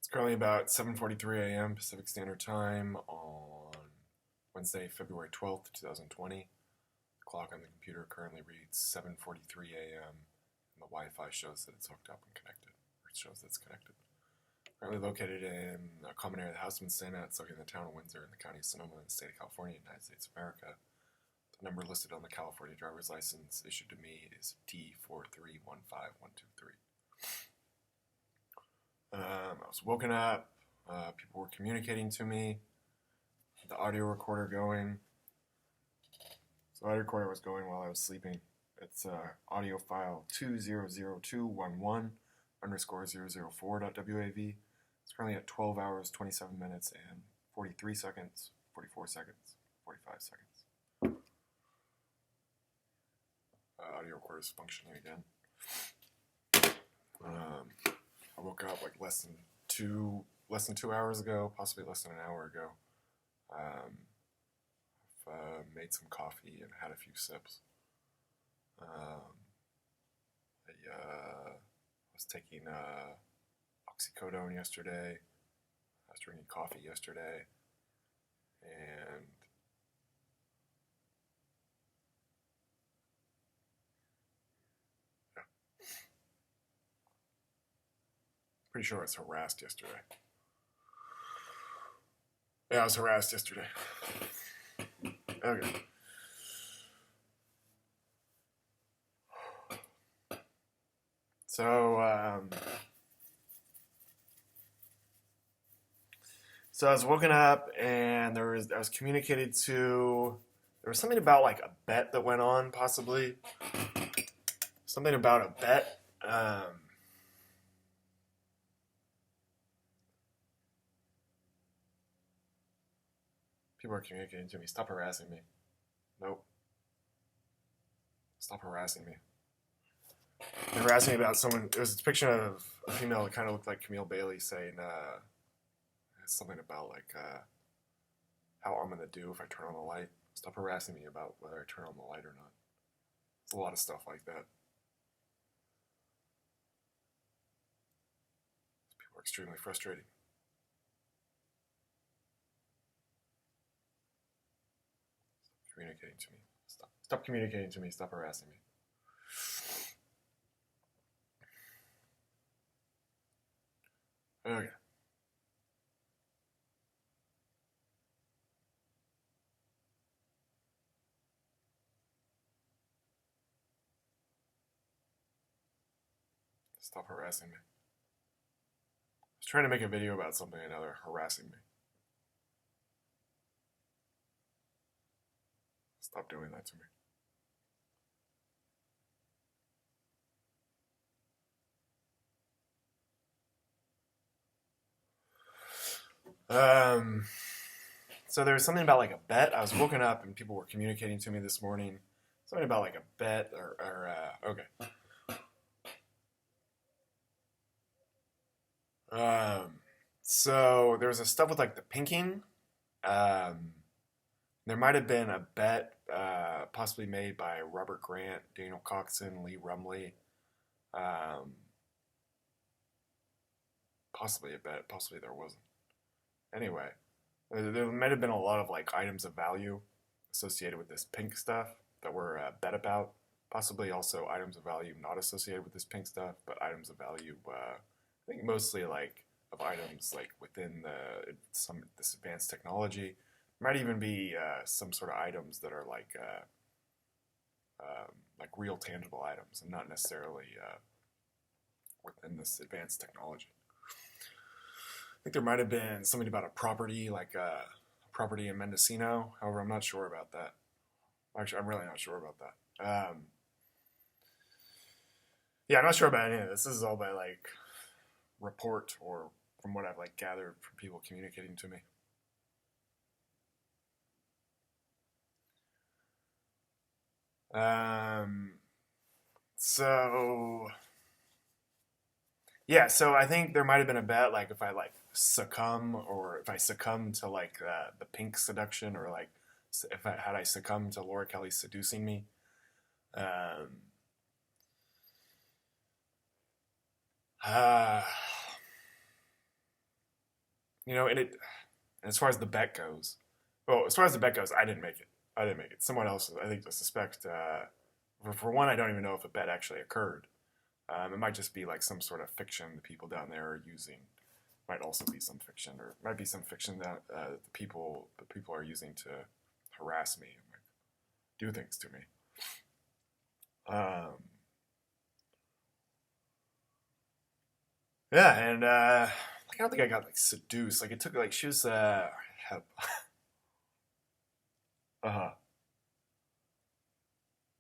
It's currently about 7:43 a.m. Pacific Standard Time on Wednesday, February 12th, 2020. The clock on the computer currently reads 7:43 a.m. and the Wi-Fi shows that it's hooked up and connected, or it shows that it's connected. Currently located in a common area of the House of Senate, located in the town of Windsor in the county of Sonoma in the state of California, United States of America. The number listed on the California driver's license issued to me is T4315123. I was woken up, people were communicating to me, the audio recorder going. So the audio recorder was going while I was sleeping. It's audio file 200211_004.wav. It's currently at 12 hours, 27 minutes, and 43 seconds, 44 seconds, 45 seconds. Audio recorder is functioning again. I woke up like less than two hours ago, possibly less than an hour ago. I've made some coffee and had a few sips. I was taking oxycodone yesterday. I was drinking coffee yesterday, and pretty sure I was harassed yesterday. Yeah, I was harassed yesterday. Okay. So I was woken up and I was communicated to, there was something about like a bet that went on, possibly. Something about a bet. People are communicating to me. Stop harassing me. Nope. Stop harassing me. They're harassing me about someone. There was a depiction of a female that kind of looked like Camille Bailey saying something about like how I'm going to do if I turn on the light. Stop harassing me about whether I turn on the light or not. It's a lot of stuff like that. People are extremely frustrating. Communicating to me. Stop communicating to me. Stop harassing me. Okay. Stop harassing me. I was trying to make a video about something and now they're harassing me. Stop doing that to me. So there was something about like a bet. I was woken up and people were communicating to me this morning. Something about like a bet okay. So there was a stuff with like the pinking. There might have been a bet possibly made by Robert Grant, Daniel Coxon, Lee Rumley. Possibly a bet. Possibly there wasn't. Anyway, there might have been a lot of like items of value associated with this pink stuff that were bet about. Possibly also items of value not associated with this pink stuff, but items of value. I think mostly like of items like within this advanced technology. There might even be some sort of items that are like real tangible items and not necessarily within this advanced technology. I think there might have been something about a property, like a property in Mendocino. However, I'm not sure about that. Actually, I'm really not sure about that. Yeah, I'm not sure about any of this. This is all by like report or from what I've like gathered from people communicating to me. So yeah, so I think there might have been a bet, like if I like succumb, or if I succumb to like the pink seduction, or like if I succumb to Laura Kelly seducing me. and as far as the bet goes, well, as far as the bet goes, I didn't make it. Someone else, I think, to suspect. For one, I don't even know if a bet actually occurred. It might just be like some sort of fiction the people down there are using. Might also be some fiction, or might be some fiction that the people are using to harass me and like, do things to me. Yeah, and like, I don't think I got like seduced. Like it took like she was uh-huh.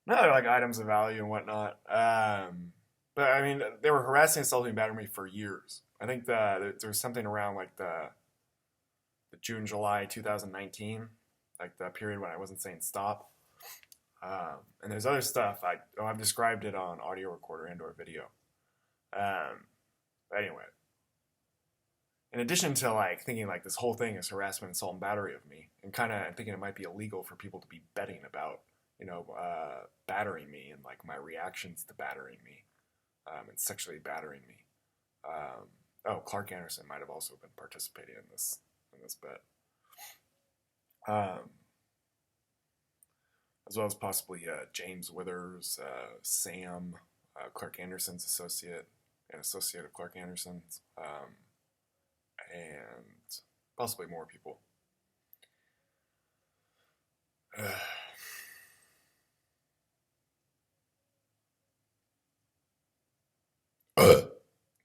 No, they're like items of value and whatnot. But I mean, they were harassing, assaulting, battering me for years. I think there was something around like the June, July 2019, like the period when I wasn't saying stop. And there's other stuff I've described it on audio recorder and/or video. Anyway, in addition to like thinking like this whole thing is harassment, assault, and battery of me, and kind of thinking it might be illegal for people to be betting about, battering me and like my reactions to battering me, and sexually battering me. Clark Anderson might have also been participating in this bet, as well as possibly James Withers, Sam, Clark Anderson's associate, an associate of Clark Anderson's, and possibly more people.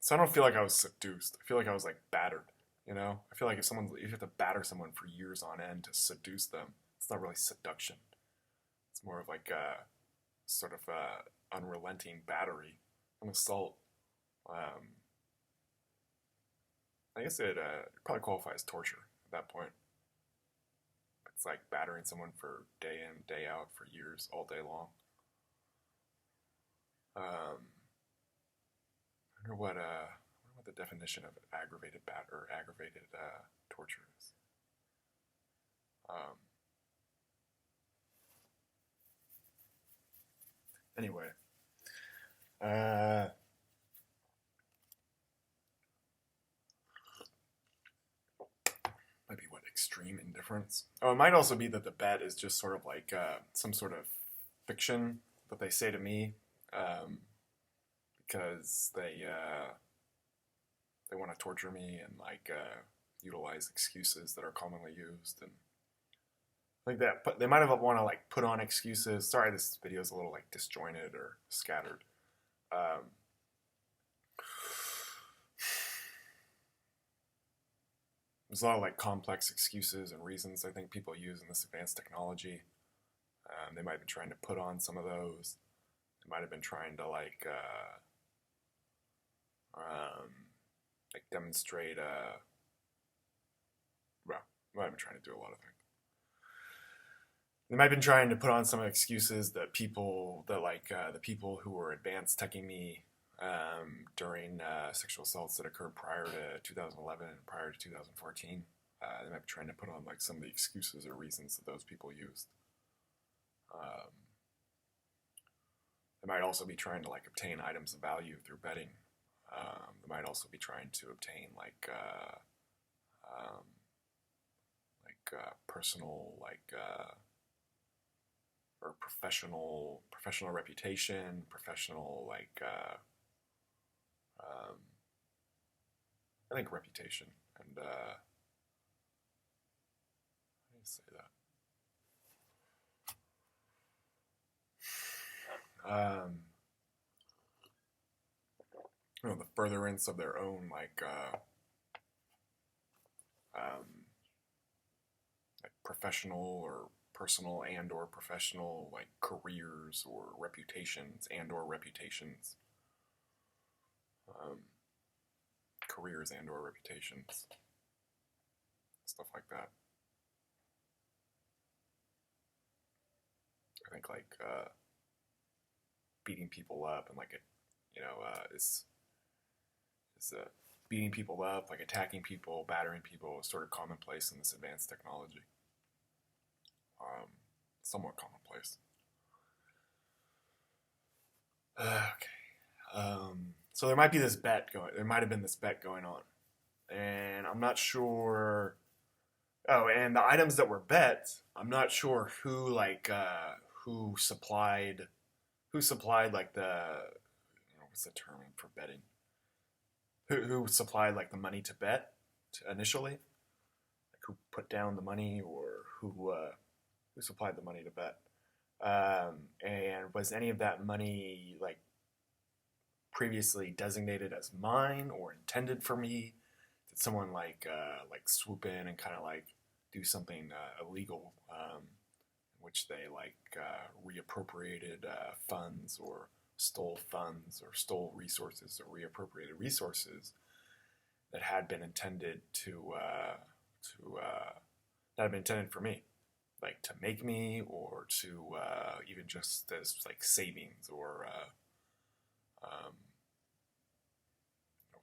So I don't feel like I was seduced. I feel like I was like battered. I feel like if you have to batter someone for years on end to seduce them, it's not really seduction. It's more of like a sort of unrelenting battery, an assault. I guess it probably qualifies torture at that point. It's like battering someone for day in, day out, for years, all day long. I wonder what the definition of aggravated torture is. Anyway, might be what, extreme indifference. Oh, it might also be that the bet is just sort of like some sort of fiction that they say to me, because they want to torture me and like utilize excuses that are commonly used and like that. But they might have want to like put on excuses. Sorry, this video is a little like disjointed or scattered. There's a lot of like complex excuses and reasons I think people use in this advanced technology. They might have been trying to put on some of those. They might have been trying to like demonstrate. Well, they might have been trying to do a lot of things. They might have been trying to put on some excuses that the people who were advanced teching me during sexual assaults that occurred prior to 2011 and prior to 2014. They might be trying to put on like some of the excuses or reasons that those people used. They might also be trying to like obtain items of value through betting. They might also be trying to obtain personal or professional reputation, professional I think reputation, and how do you say that? The furtherance of their own professional or personal and or professional careers or reputations and or reputations. Careers and or reputations. Stuff like that. I think beating people up and is beating people up, like attacking people, battering people is sort of commonplace in this advanced technology. Somewhat commonplace. Okay. So there might be this bet going. There might have been this bet going on, and I'm not sure. Oh, and the items that were bet, I'm not sure who supplied like the, what's the term for betting? Who supplied like the money to bet initially? Like who put down the money, or who supplied the money to bet? And was any of that money like previously designated as mine or intended for me? Did someone like swoop in and kind of like do something illegal, in which they like reappropriated funds, or stole resources, or reappropriated resources that had been intended that had been intended for me, like to make me, or to even just as like savings, or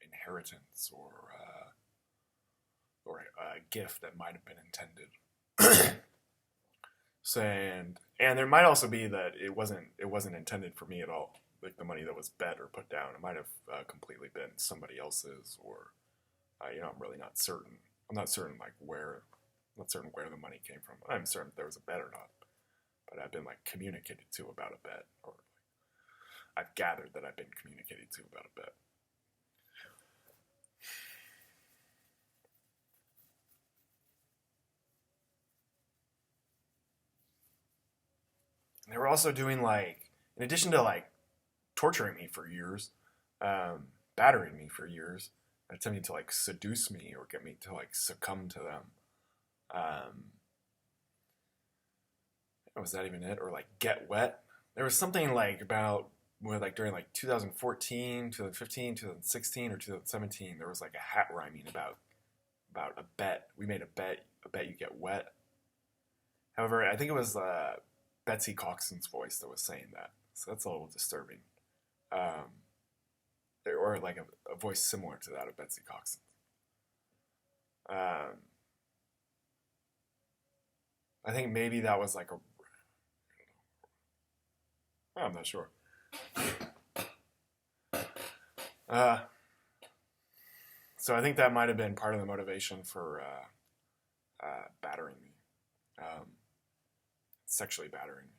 inheritance, or a gift that might have been intended. And there might also be that it wasn't intended for me at all. Like the money that was bet or put down, it might have completely been somebody else's, or I'm really not certain. I'm not certain where the money came from. I'm certain if there was a bet or not, but I've been like communicated to about a bet, or I've gathered that I've been communicated to about a bet. And they were also doing in addition to torturing me for years, battering me for years, attempting to seduce me or get me to succumb to them. Was that even it? Or get wet? There was something about where during 2014, 2015, 2016, or 2017, there was a hat rhyming about a bet. We made a bet you get wet. However, I think it was Betsy Coxon's voice that was saying that. So that's a little disturbing. Or a voice similar to that of Betsy Coxon's. I think maybe that was I'm not sure. So I think that might have been part of the motivation for battering me, sexually battering me.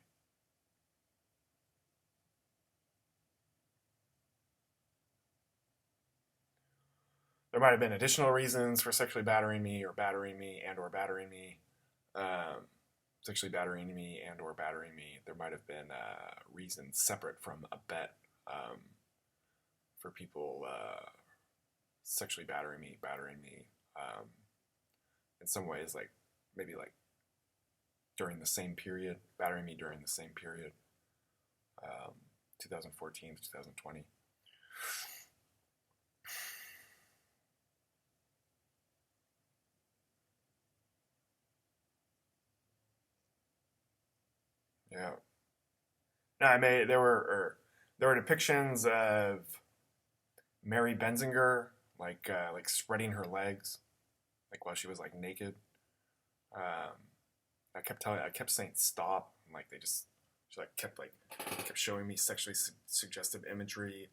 There might have been additional reasons for sexually battering me, or battering me, and or battering me. Sexually battering me and or battering me. There might have been reasons separate from a bet for people sexually battering me. In some ways, maybe during the same period, battering me during the same period, 2014 to 2020. Yeah. No, there were depictions of Mary Benzinger spreading her legs, while she was naked. I kept saying stop, and she kept showing me sexually suggestive imagery,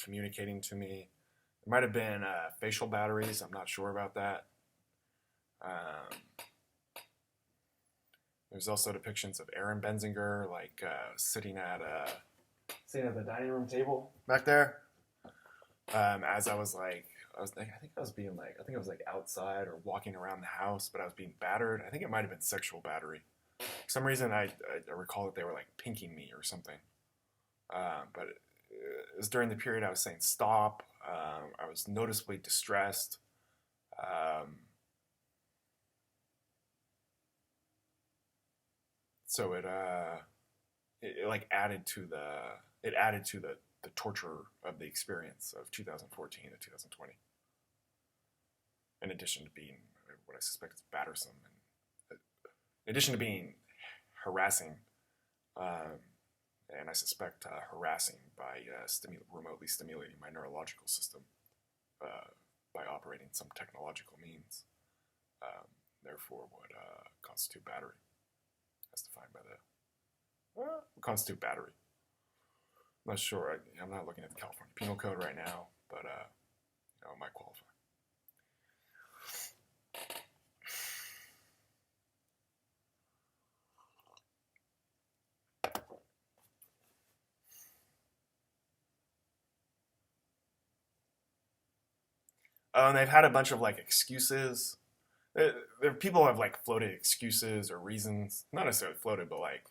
communicating to me. There might have been facial batteries. I'm not sure about that. There's also depictions of Aaron Benzinger, sitting at the dining room table back there. As I was I was outside or walking around the house, but I was being battered. I think it might have been sexual battery. For some reason, I recall that they were pinking me or something. But it was during the period I was saying stop. I was noticeably distressed. So it added to the torture of the experience of 2014 to 2020. In addition to being what I suspect is battersome, and in addition to being harassing, and I suspect harassing by remotely stimulating my neurological system by operating some technological means, therefore would constitute battery, as defined by the constitute battery. I'm not sure. I'm not looking at the California Penal Code right now, but it might qualify. And they've had a bunch of like excuses. People have like floated excuses or reasons, not necessarily floated, but like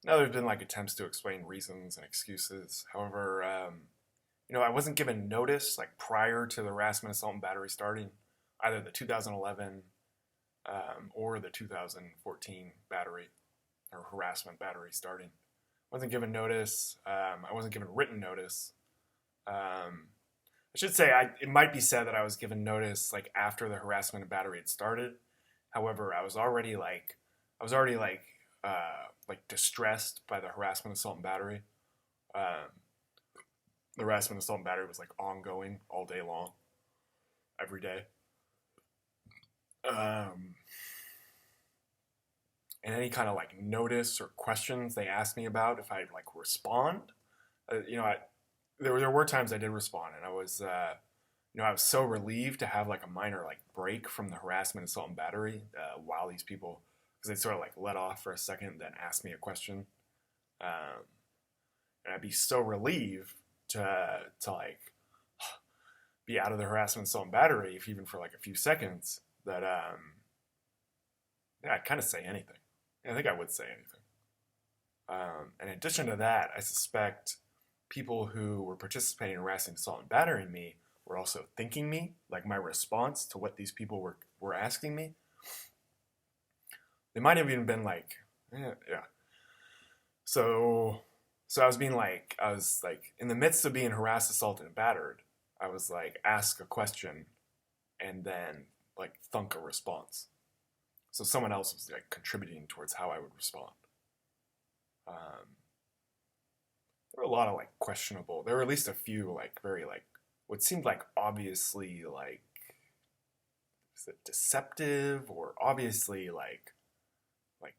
now there's been like attempts to explain reasons and excuses. However, I wasn't given notice like prior to the harassment, assault, and battery starting, either the 2011 or the 2014 battery or harassment battery starting. I wasn't given notice. I wasn't given written notice. I should say it might be said that I was given notice like after the harassment and battery had started. However, I was already distressed by the harassment, assault, and battery. The harassment, assault, and battery was like ongoing all day long, every day. And any kind of like notice or questions they asked me about, if I'd like respond, there were times I did respond, and I was so relieved to have like a minor like break from the harassment, assault, and battery while these people, because they sort of like let off for a second, and then asked me a question, and I'd be so relieved to like be out of the harassment, assault, and battery, if even for like a few seconds, that I'd kind of say anything. I think I would say anything. In addition to that, I suspect people who were participating in harassing, assault, and battering me were also thinking me, like my response to what these people were asking me. They might have even been like, yeah. So I was like, in the midst of being harassed, assaulted, and battered, I was like, ask a question and then like thunk a response. So someone else was like contributing towards how I would respond. There were a lot of like questionable. There were at least a few like very like what seemed like obviously like, is it deceptive or obviously like I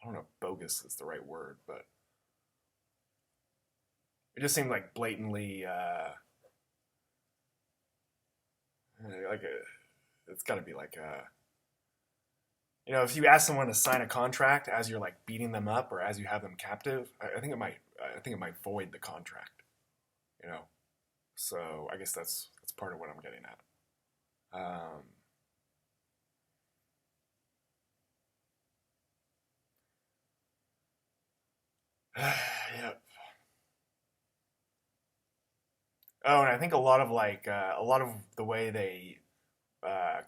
don't know if bogus is the right word, but it just seemed like blatantly it's got to be like if you ask someone to sign a contract as you're like beating them up or as you have them captive, I think it might void the contract. So I guess that's part of what I'm getting at. Yep. Oh, and I think a lot of the way they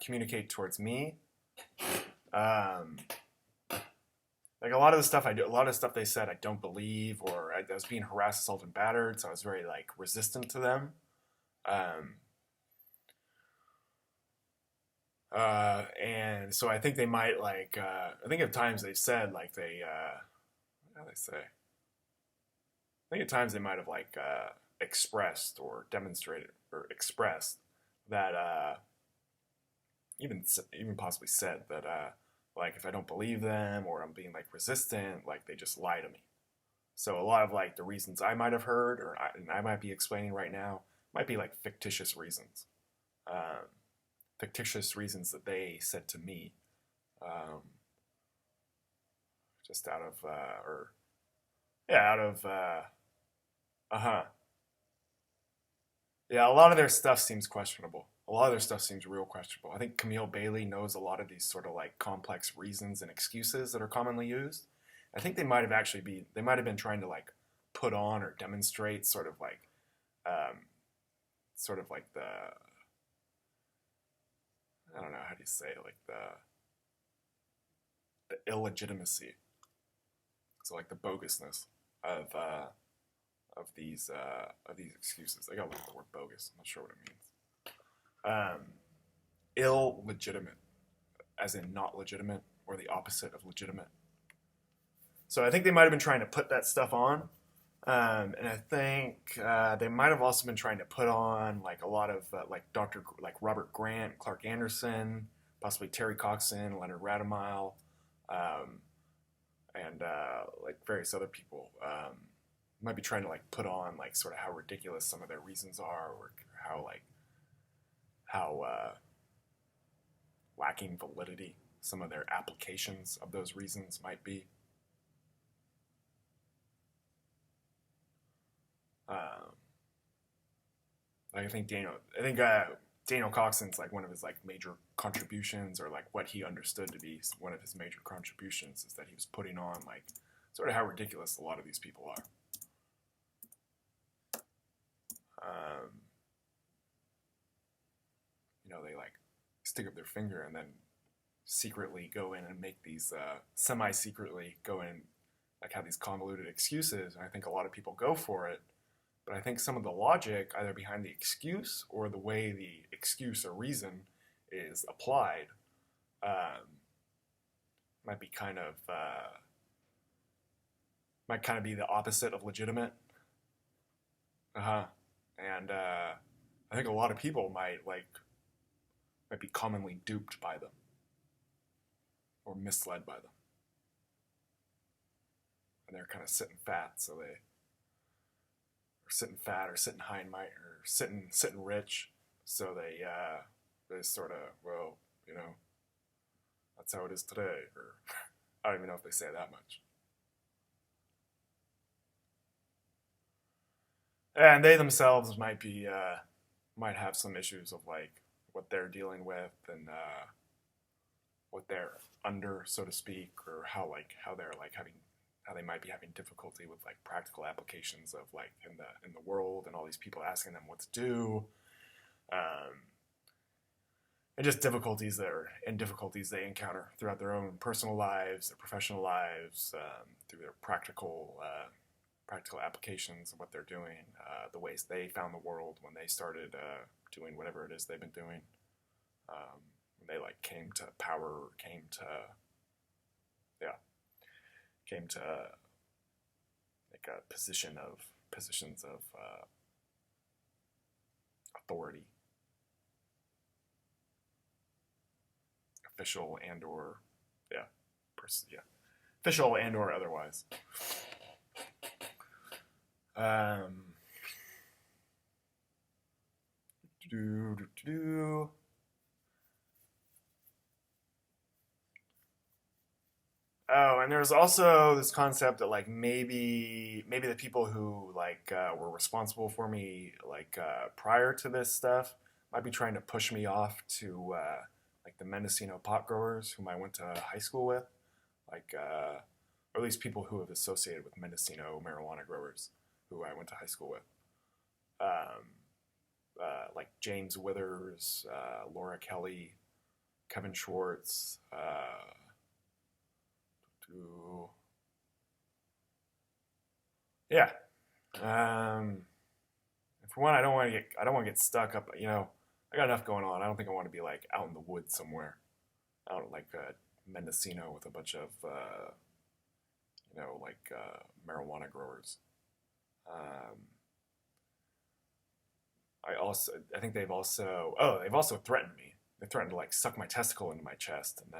communicate towards me, like a lot of the stuff I do, a lot of stuff they said I don't believe, or I was being harassed, assaulted, and battered, so I was very like resistant to them. And so I think they might like, I think at times they said like they, how do they say? I think at times they might have like expressed or demonstrated or expressed that even possibly said that like if I don't believe them or I'm being like resistant, like they just lie to me. So a lot of like the reasons I might have heard or I might be explaining right now might be like fictitious reasons. Fictitious reasons that they said to me, just out of yeah, a lot of their stuff seems questionable. A lot of their stuff seems real questionable. I think Camille Bailey knows a lot of these sort of like complex reasons and excuses that are commonly used. I think they might have been trying to like put on or demonstrate sort of like the, I don't know, how do you say it, like the illegitimacy. So like the bogusness of these excuses. I gotta look at the word bogus. I'm not sure what it means. Illegitimate, as in not legitimate, or the opposite of legitimate. So I think they might have been trying to put that stuff on, and I think they might have also been trying to put on like a lot of like Robert Grant, Clark Anderson, possibly Terry Coxon, Leonard Radamile, and like various other people. Might be trying to like put on like sort of how ridiculous some of their reasons are, or how lacking validity some of their applications of those reasons might be. Like I think Daniel Coxon's like one of his like major contributions, or like what he understood to be one of his major contributions, is that he was putting on like sort of how ridiculous a lot of these people are. They like stick up their finger and then secretly go in and make these semi-secretly go in, like have these convoluted excuses, and I think a lot of people go for it. But I think some of the logic, either behind the excuse or the way the excuse or reason is applied, might kind of be the opposite of legitimate. And I think a lot of people might be commonly duped by them or misled by them, and they're kind of sitting fat, so they. Or sitting fat, or sitting high and mighty, or sitting rich, so they sort of, well, that's how it is today, or I don't even know if they say that much. And they themselves might have some issues of like what they're dealing with and what they're under, so to speak, or how they might be having difficulty with like practical applications of like in the world, and all these people asking them what to do, and just difficulties they encounter throughout their own personal lives, their professional lives, through their practical applications of what they're doing, the ways they found the world when they started doing whatever it is they've been doing, when they like came to power, came to like positions of authority, official and or official and or otherwise. Oh, and there's also this concept that like maybe the people who like were responsible for me like prior to this stuff might be trying to push me off to like the Mendocino pot growers whom I went to high school with, like or at least people who have associated with Mendocino marijuana growers who I went to high school with, like James Withers, Laura Kelly, Kevin Schwartz. Yeah. For one, I don't want to get stuck up. I got enough going on. I don't think I want to be like out in the woods somewhere, out like Mendocino with a bunch of marijuana growers. I think they've also threatened me. They threatened to like suck my testicle into my chest and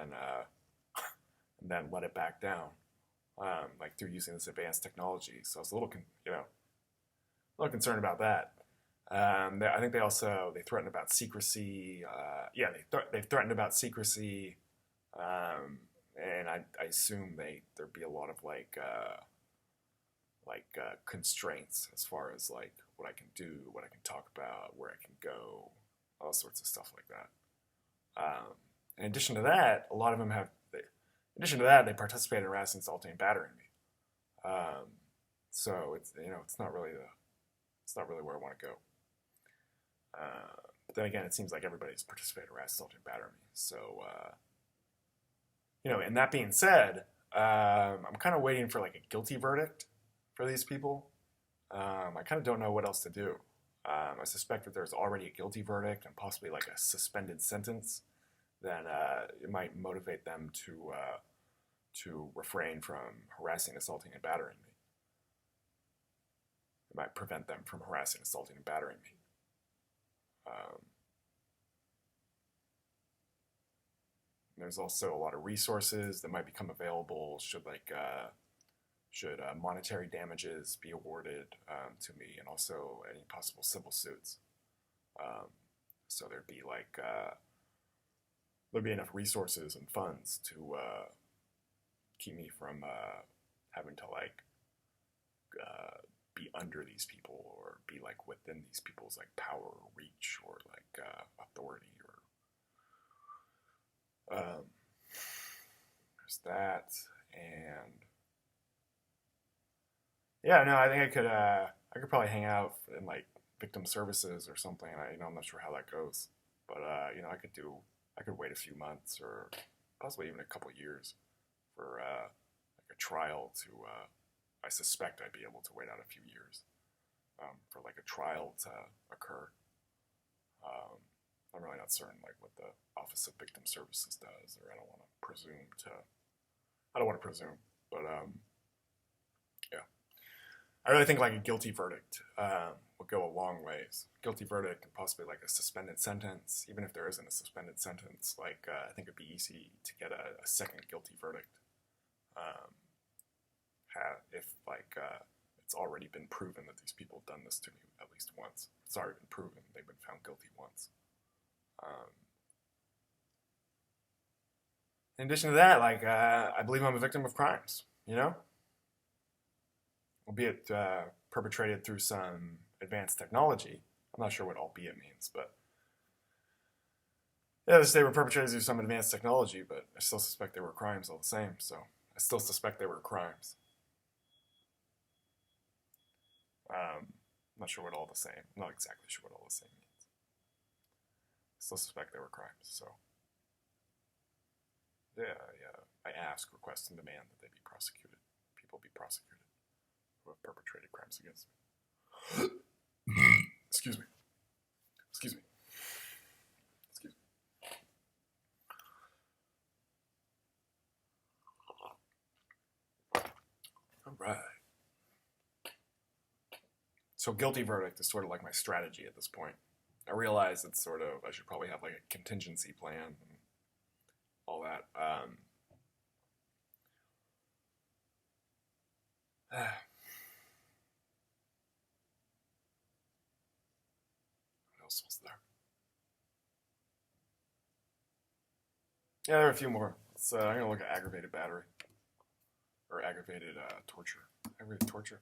then let it back down, like through using this advanced technology. So I was a little concerned about that. I think they threatened about secrecy. They've threatened about secrecy, and I assume there'd be a lot of constraints as far as like what I can do, what I can talk about, where I can go, all sorts of stuff like that. In addition to that, a lot of them have. In addition to that, they participate in harassing, assaulting, and battering me. So it's not really where I want to go. But then again, it seems like everybody's participated in harassing, assaulting, and battering me. So and that being said, I'm kind of waiting for like a guilty verdict for these people. I kind of don't know what else to do. I suspect that there's already a guilty verdict and possibly like a suspended sentence. Then it might motivate them to refrain from harassing, assaulting, and battering me. It might prevent them from harassing, assaulting, and battering me. There's also a lot of resources that might become available should monetary damages be awarded to me, and also any possible civil suits. So there'd be enough resources and funds to keep me from having to be under these people or be like within these people's like power or reach or like authority or there's that. And yeah, no, I think I could probably hang out in like victim services or something. I'm not sure how that goes, but I could wait a few months or possibly even a couple years for like a trial to. I suspect I'd be able to wait out a few years for like a trial to occur. I'm really not certain like what the Office of Victim Services does, or I don't want to presume, but yeah. I really think like a guilty verdict would go a long ways. Guilty verdict and possibly like a suspended sentence, even if there isn't a suspended sentence. Like I think it'd be easy to get a second guilty verdict if like it's already been proven that these people have done this to me at least once. It's already been proven. They've been found guilty once. In addition to that, like I believe I'm a victim of crimes, albeit perpetrated through some advanced technology. I'm not sure what albeit means, but yeah, they were perpetrated through some advanced technology, but I still suspect they were crimes all the same, so I still suspect they were crimes. I'm not sure what all the same, not exactly sure what all the same means. I still suspect they were crimes, so yeah, I ask, request, and demand that they be prosecuted. People be prosecuted who have perpetrated crimes against me. Excuse me. All right. So guilty verdict is sort of like my strategy at this point. I realize it's sort of, I should probably have like a contingency plan and all that. What else was there? Yeah, there are a few more. I'm going to look at aggravated battery. Or aggravated torture. Aggravated torture?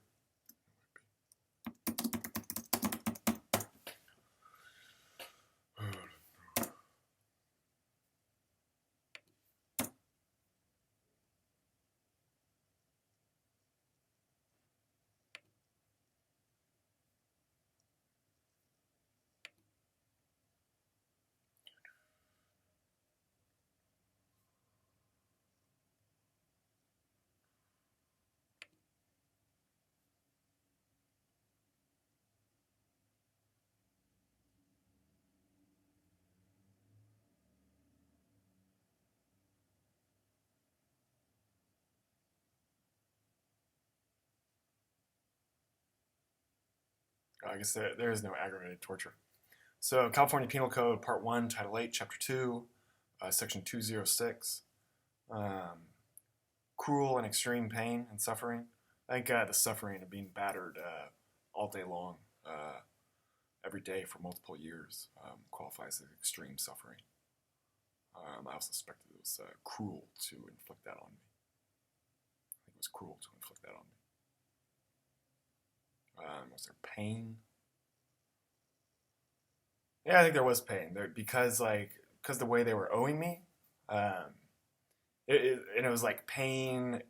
I guess there is no aggravated torture. So California Penal Code, Part 1, Title 8, Chapter 2, Section 206. Cruel and extreme pain and suffering. I think the suffering of being battered all day long, every day for multiple years, qualifies as extreme suffering. I also suspected it was cruel to inflict that on me. I think it was cruel to inflict that on me. Was there pain? Yeah, I think there was pain there because the way they were owing me, it was like pain.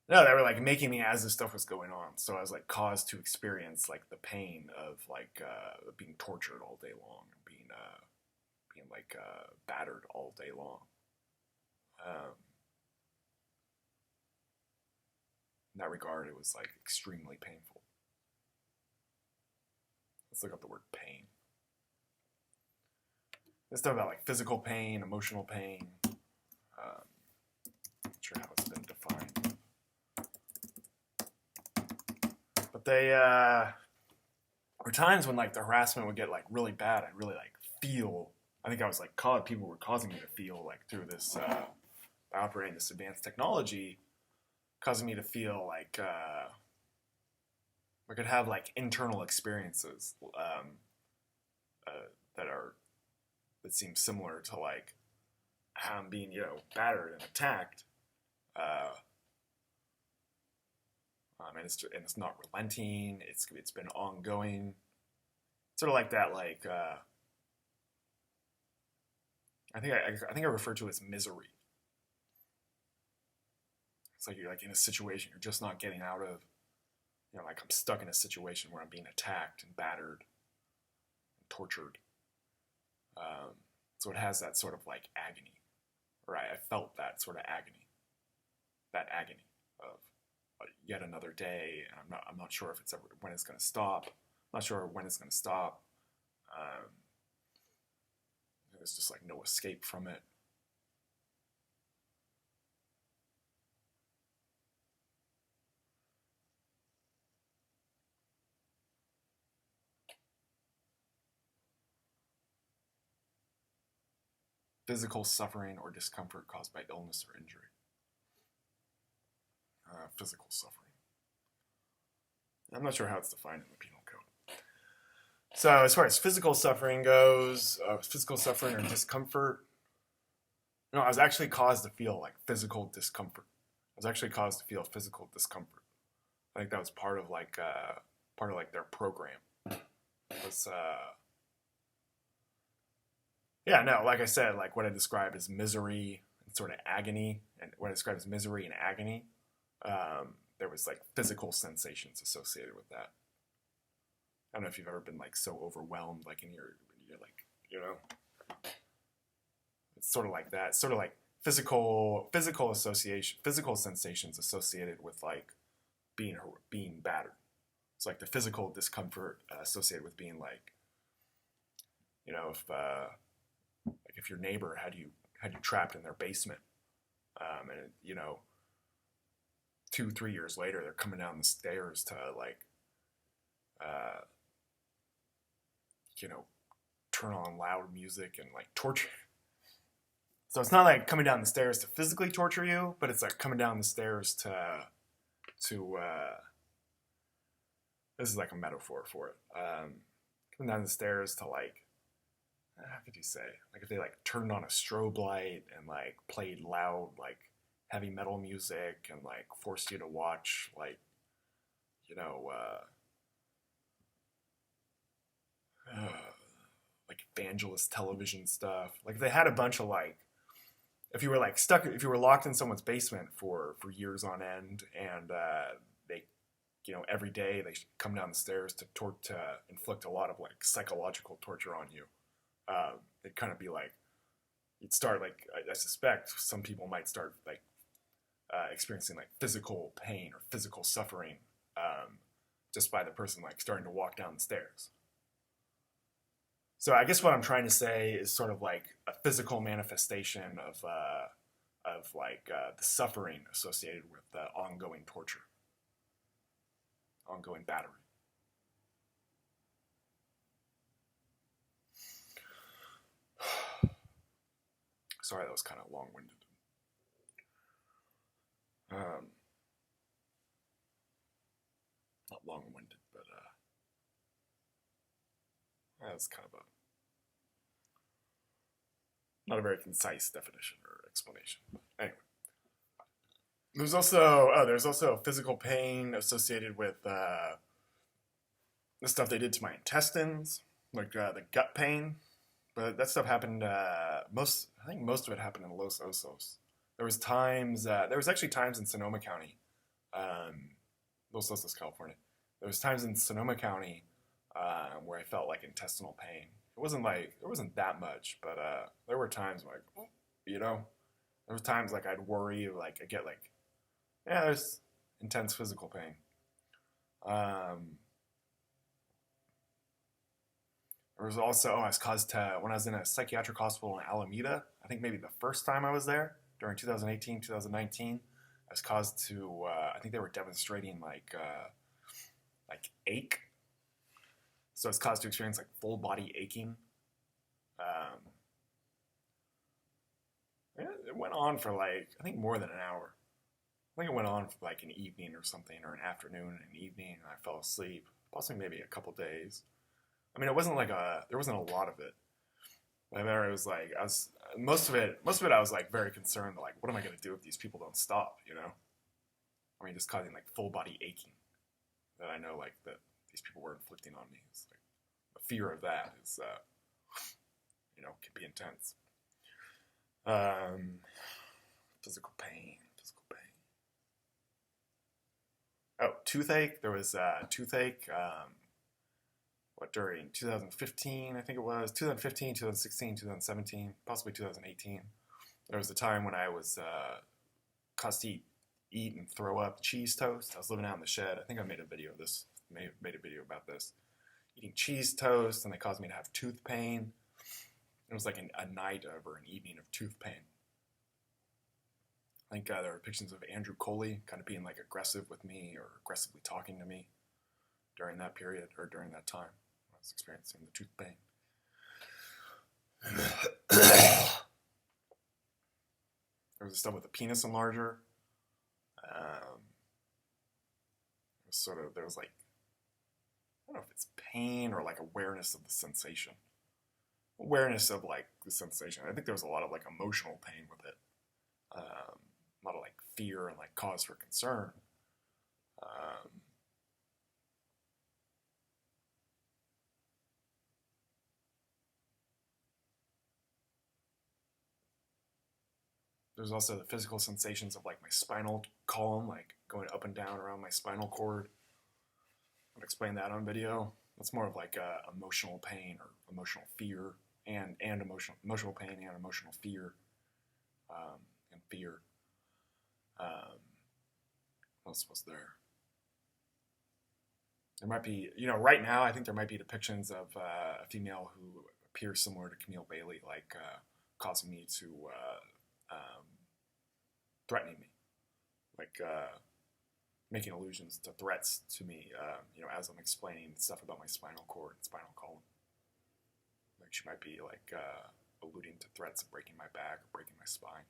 No, they were like making me as this stuff was going on, so I was like caused to experience like the pain of like being tortured all day long, being like battered all day long. In that regard, it was like extremely painful. Let's look up the word pain. Let's talk about like physical pain, emotional pain. Not sure how it's been defined. But there were times when like the harassment would get like really bad. I'd really like feel. I think I was like people were causing me to feel like through this by operating this advanced technology, causing me to feel like I could have like internal experiences that seem similar to like how I'm being battered and attacked, and it's not relenting. It's been ongoing, sort of like that. Like I think I refer to it as misery. It's like you're like in a situation you're just not getting out of. You know, like I'm stuck in a situation where I'm being attacked and battered, and tortured. So it has that sort of like agony, or I felt that sort of agony, of yet another day, and I'm not sure if it's ever when it's going to stop. I'm not sure when it's going to stop. There's just like no escape from it. Physical suffering or discomfort caused by illness or injury. Physical suffering. I'm not sure how it's defined in the Penal Code. So as far as physical suffering goes, physical suffering or discomfort, I was actually caused to feel like physical discomfort. I was actually caused to feel physical discomfort. I think that was part of their program. It was like I said, like what I described as misery and sort of agony, and what I described as misery and agony, there was like physical sensations associated with that. I don't know if you've ever been like so overwhelmed, like you're like, it's sort of like that. It's sort of like physical sensations associated with like being battered. It's like the physical discomfort associated with being like, if your neighbor had you trapped in their basement, and 2-3 years later they're coming down the stairs to like, turn on loud music and like torture. So it's not like coming down the stairs to physically torture you, but it's like coming down the stairs to this is like a metaphor for it. Coming down the stairs to like, how could you say? Like if they like turned on a strobe light and like played loud like heavy metal music and like forced you to watch like, like evangelist television stuff. Like if they had a bunch of like, if you were locked in someone's basement for years on end, and they, every day they come down the stairs to inflict a lot of like psychological torture on you. It'd kind of be like, you'd start like, I suspect some people might start like experiencing like physical pain or physical suffering just by the person like starting to walk down the stairs. So I guess what I'm trying to say is sort of like a physical manifestation of the suffering associated with ongoing torture, ongoing battery. Sorry, that was kind of long-winded. Not long-winded, but that's kind of not a very concise definition or explanation. But anyway, there's also physical pain associated with the stuff they did to my intestines, like the gut pain. But that stuff happened. I think most of it happened in Los Osos. There was actually times in Sonoma County, Los Osos, California. There was times in Sonoma County where I felt like intestinal pain. It wasn't that much, but there were times like, there was times like I'd worry, like I get like, there's intense physical pain. There was also, I was caused to, when I was in a psychiatric hospital in Alameda, I think maybe the first time I was there, during 2018, 2019, I was caused to, I think they were demonstrating like ache. So I was caused to experience like full body aching. It went on for like, I think more than an hour. I think it went on for like an evening or something, or an afternoon and an evening, and I fell asleep, possibly maybe a couple days. I mean, it wasn't like there wasn't a lot of it. I remember it was like, most of it I was like very concerned, like, what am I going to do if these people don't stop, I mean, just causing like full body aching. that I know like that these people were inflicting on me. It's like the fear of that is, can be intense. Physical pain. Oh, toothache. There was toothache. During 2015, I think it was 2015, 2016, 2017, possibly 2018. There was a time when I was caused to eat and throw up cheese toast. I was living out in the shed. I think I made a video of this. Made a video about this. Eating cheese toast, and they caused me to have tooth pain. It was like a night over an evening of tooth pain. I think there were pictures of Andrew Coley kind of being like aggressive with me or aggressively talking to me during that period or during that time when I was experiencing the tooth pain. There was stuff with a penis enlarger. There was like, I don't know if it's pain or like awareness of the sensation. Awareness of like the sensation. I think there was a lot of like emotional pain with it. A lot of like fear and like cause for concern. There's also the physical sensations of like my spinal column, like going up and down around my spinal cord. I've explained that on video. That's more of like emotional pain or emotional fear and emotional pain and emotional fear and fear. What else was there? There might be, right now I think there might be depictions of a female who appears similar to Camille Bailey, like causing me to, threatening me, like making allusions to threats to me, as I'm explaining stuff about my spinal cord and spinal column. Like she might be like alluding to threats of breaking my back or breaking my spine.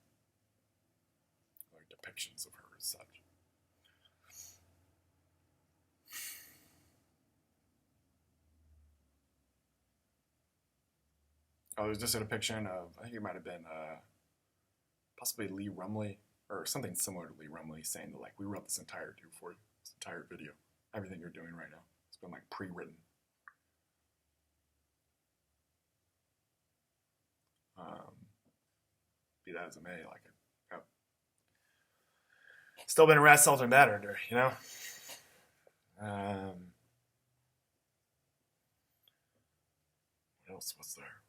Like depictions of her as such. Oh, there's just a depiction of, I think it might have been possibly Lee Rumley, or something similar to Lee Rumley, saying that, like, we wrote this entire video. Everything you're doing right now. It's been, like, pre-written. Be that as it may, like, still been assaulted and battered, What else was there?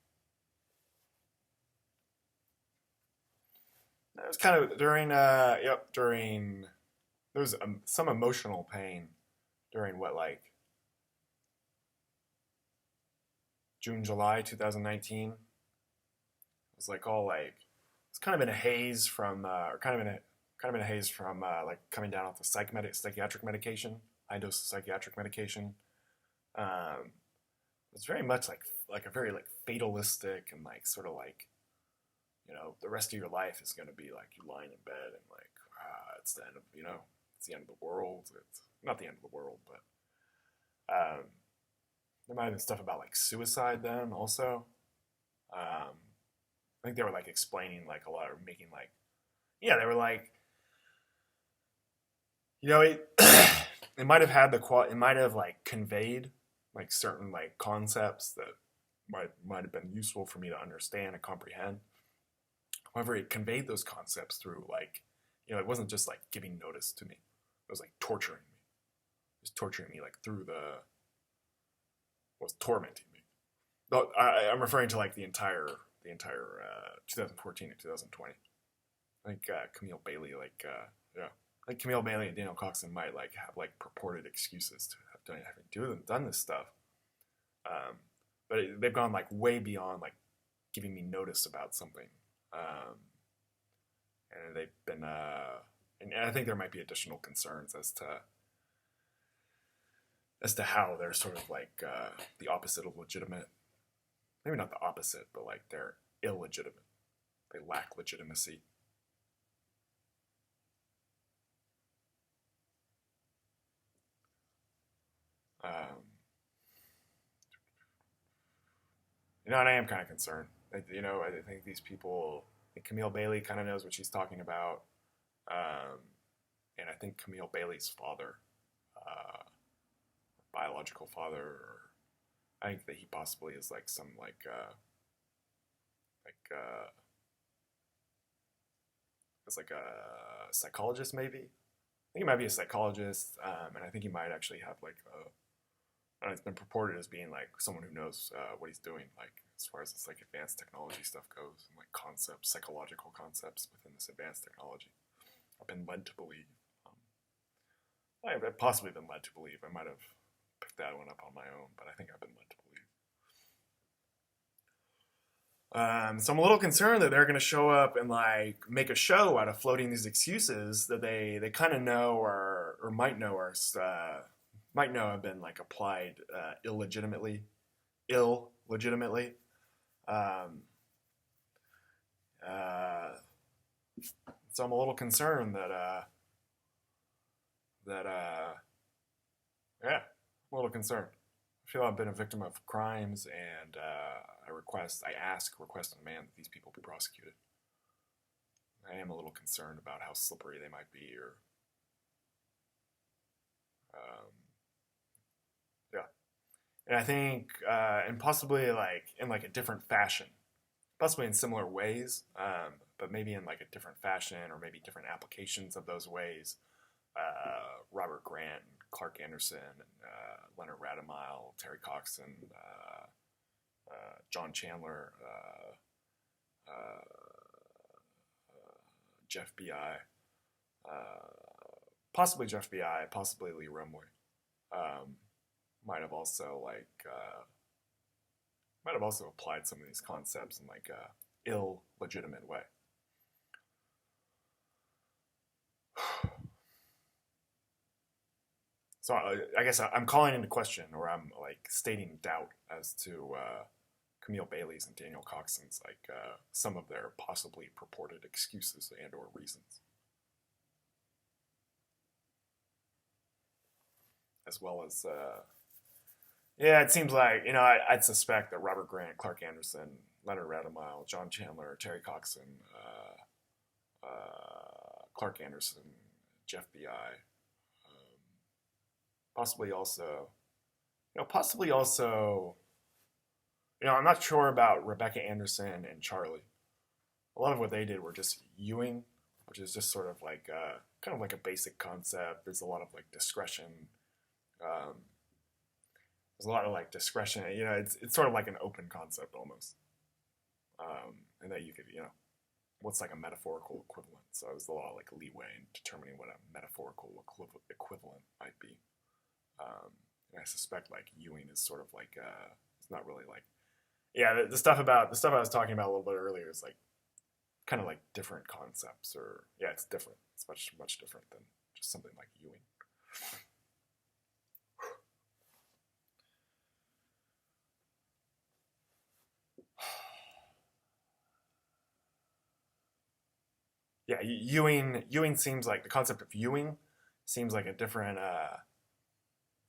It was kind of during, there was some emotional pain during June, July 2019. It was like all like, it's kind of in a haze from, like coming down off the psychiatric medication, high dose of psychiatric medication. It was very much like a very like fatalistic and like sort of like, the rest of your life is going to be like you lying in bed and like, it's the end of, it's the end of the world. It's not the end of the world, but there might have been stuff about like suicide then also. I think they were like explaining like a lot or making like, they were like, it might have had it might have like conveyed like certain like concepts that might have been useful for me to understand and comprehend. However, it conveyed those concepts through like, it wasn't just like giving notice to me. It was like torturing me. It was torturing me like was tormenting me. I'm referring to like the entire 2014 and 2020. I think Camille Bailey, like Camille Bailey and Daniel Coxon might like have like purported excuses to have done this stuff. But they've gone like way beyond like giving me notice about something. And they've been, and I think there might be additional concerns as to how they're sort of like the opposite of legitimate. Maybe not the opposite, but like they're illegitimate. They lack legitimacy. And I am kind of concerned. I think these people, Camille Bailey kind of knows what she's talking about. And I think Camille Bailey's father biological father, or I think that he possibly is like some as like a psychologist maybe. I think he might be a psychologist, and I think he might actually have like it's been purported as being like someone who knows what he's doing, like as far as this like advanced technology stuff goes, and like concepts, psychological concepts within this advanced technology. I've been led to believe. I've possibly been led to believe. I might have picked that one up on my own, but I think I've been led to believe. So I'm a little concerned that they're going to show up and like make a show out of floating these excuses that they kind of know or might know have been like applied illegitimately. So I'm a little concerned that I'm a little concerned. I feel I've been a victim of crimes, and I request and demand that these people be prosecuted. I am a little concerned about how slippery they might be, or and I think, and possibly like in like a different fashion, possibly in similar ways, but maybe in like a different fashion, or maybe different applications of those ways. Robert Grant, Clark Anderson, and Leonard Radamile, Terry Coxon, John Chandler, Jeff B.I., possibly Jeff B.I., possibly Lee Rumway, might have also applied some of these concepts in like a illegitimate way. So I guess I'm calling into question, or I'm like stating doubt as to Camille Bailey's and Daniel Coxon's like some of their possibly purported excuses and or reasons, as well as it seems like I'd suspect that Robert Grant, Clark Anderson, Leonard Radamile, John Chandler, Terry Coxon, Clark Anderson, Jeff B.I. Possibly also, I'm not sure about Rebecca Anderson and Charlie. A lot of what they did were just Ewing, which is just sort of like kind of like a basic concept. There's a lot of like discretion. There's a lot of like discretion. It's sort of like an open concept almost, and that you could what's like a metaphorical equivalent. So there's a lot of like leeway in determining what a metaphorical equivalent might be. And I suspect like Ewing is sort of like it's not really like the stuff I was talking about a little bit earlier is like kind of like different concepts, or it's different. It's much different than just something like Ewing. Ewing seems like the concept of Ewing seems like a different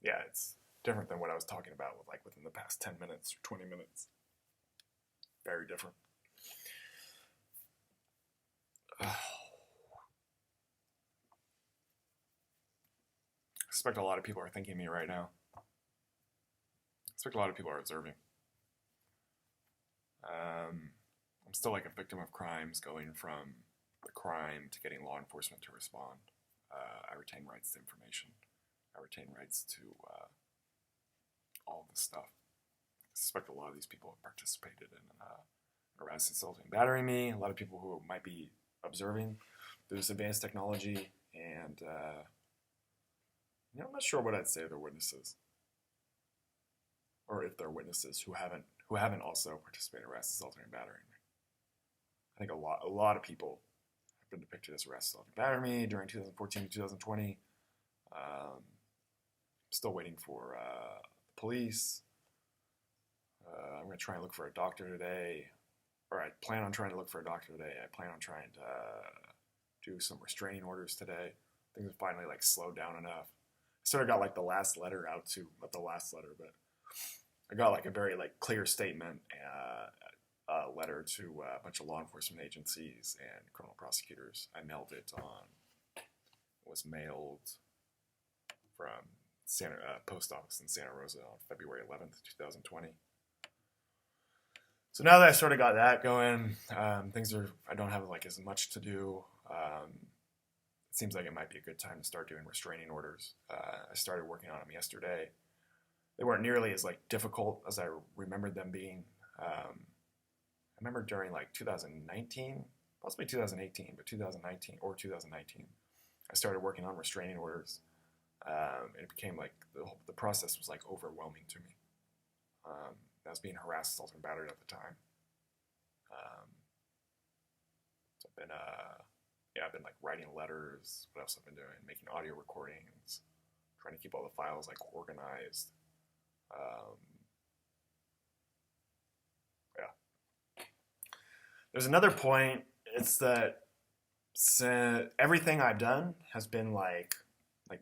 it's different than what I was talking about within the past 10 minutes or 20 minutes. Very different. I suspect a lot of people are thinking me right now. I suspect a lot of people are observing. I'm still like a victim of crimes, going from the crime to getting law enforcement to respond. I retain rights to information. I retain rights to all of this stuff. I suspect a lot of these people have participated in harassing, assaulting, and battering me. A lot of people who might be observing through this advanced technology, and I'm not sure what I'd say they're witnesses, or if they're witnesses who haven't also participated in harassing, assaulting, and battering me. I think a lot of people have been depicted as harassing, assaulting, and battering me during 2014 to 2020. Still waiting for the police. I'm going to try and look for a doctor today, or I plan on trying to look for a doctor today. I plan on trying to do some restraining orders today. Things have finally like slowed down enough. I sort of got like the last letter out to, not the last letter, but I got like a very like clear statement, letter to a bunch of law enforcement agencies and criminal prosecutors. I mailed it on. It was mailed from post office in Santa Rosa on February 11th, 2020. So now that I sort of got that going, I don't have like as much to do. It seems like it might be a good time to start doing restraining orders. I started working on them yesterday. They weren't nearly as like difficult as I remembered them being. I remember during like 2019, possibly 2018, but 2019 or 2019, I started working on restraining orders. And it became like the process was like overwhelming to me. I was being harassed, assaulted, and battered at the time. So I've been like writing letters. What else have I been doing? Making audio recordings, trying to keep all the files like organized. There's another point. It's that everything I've done has been like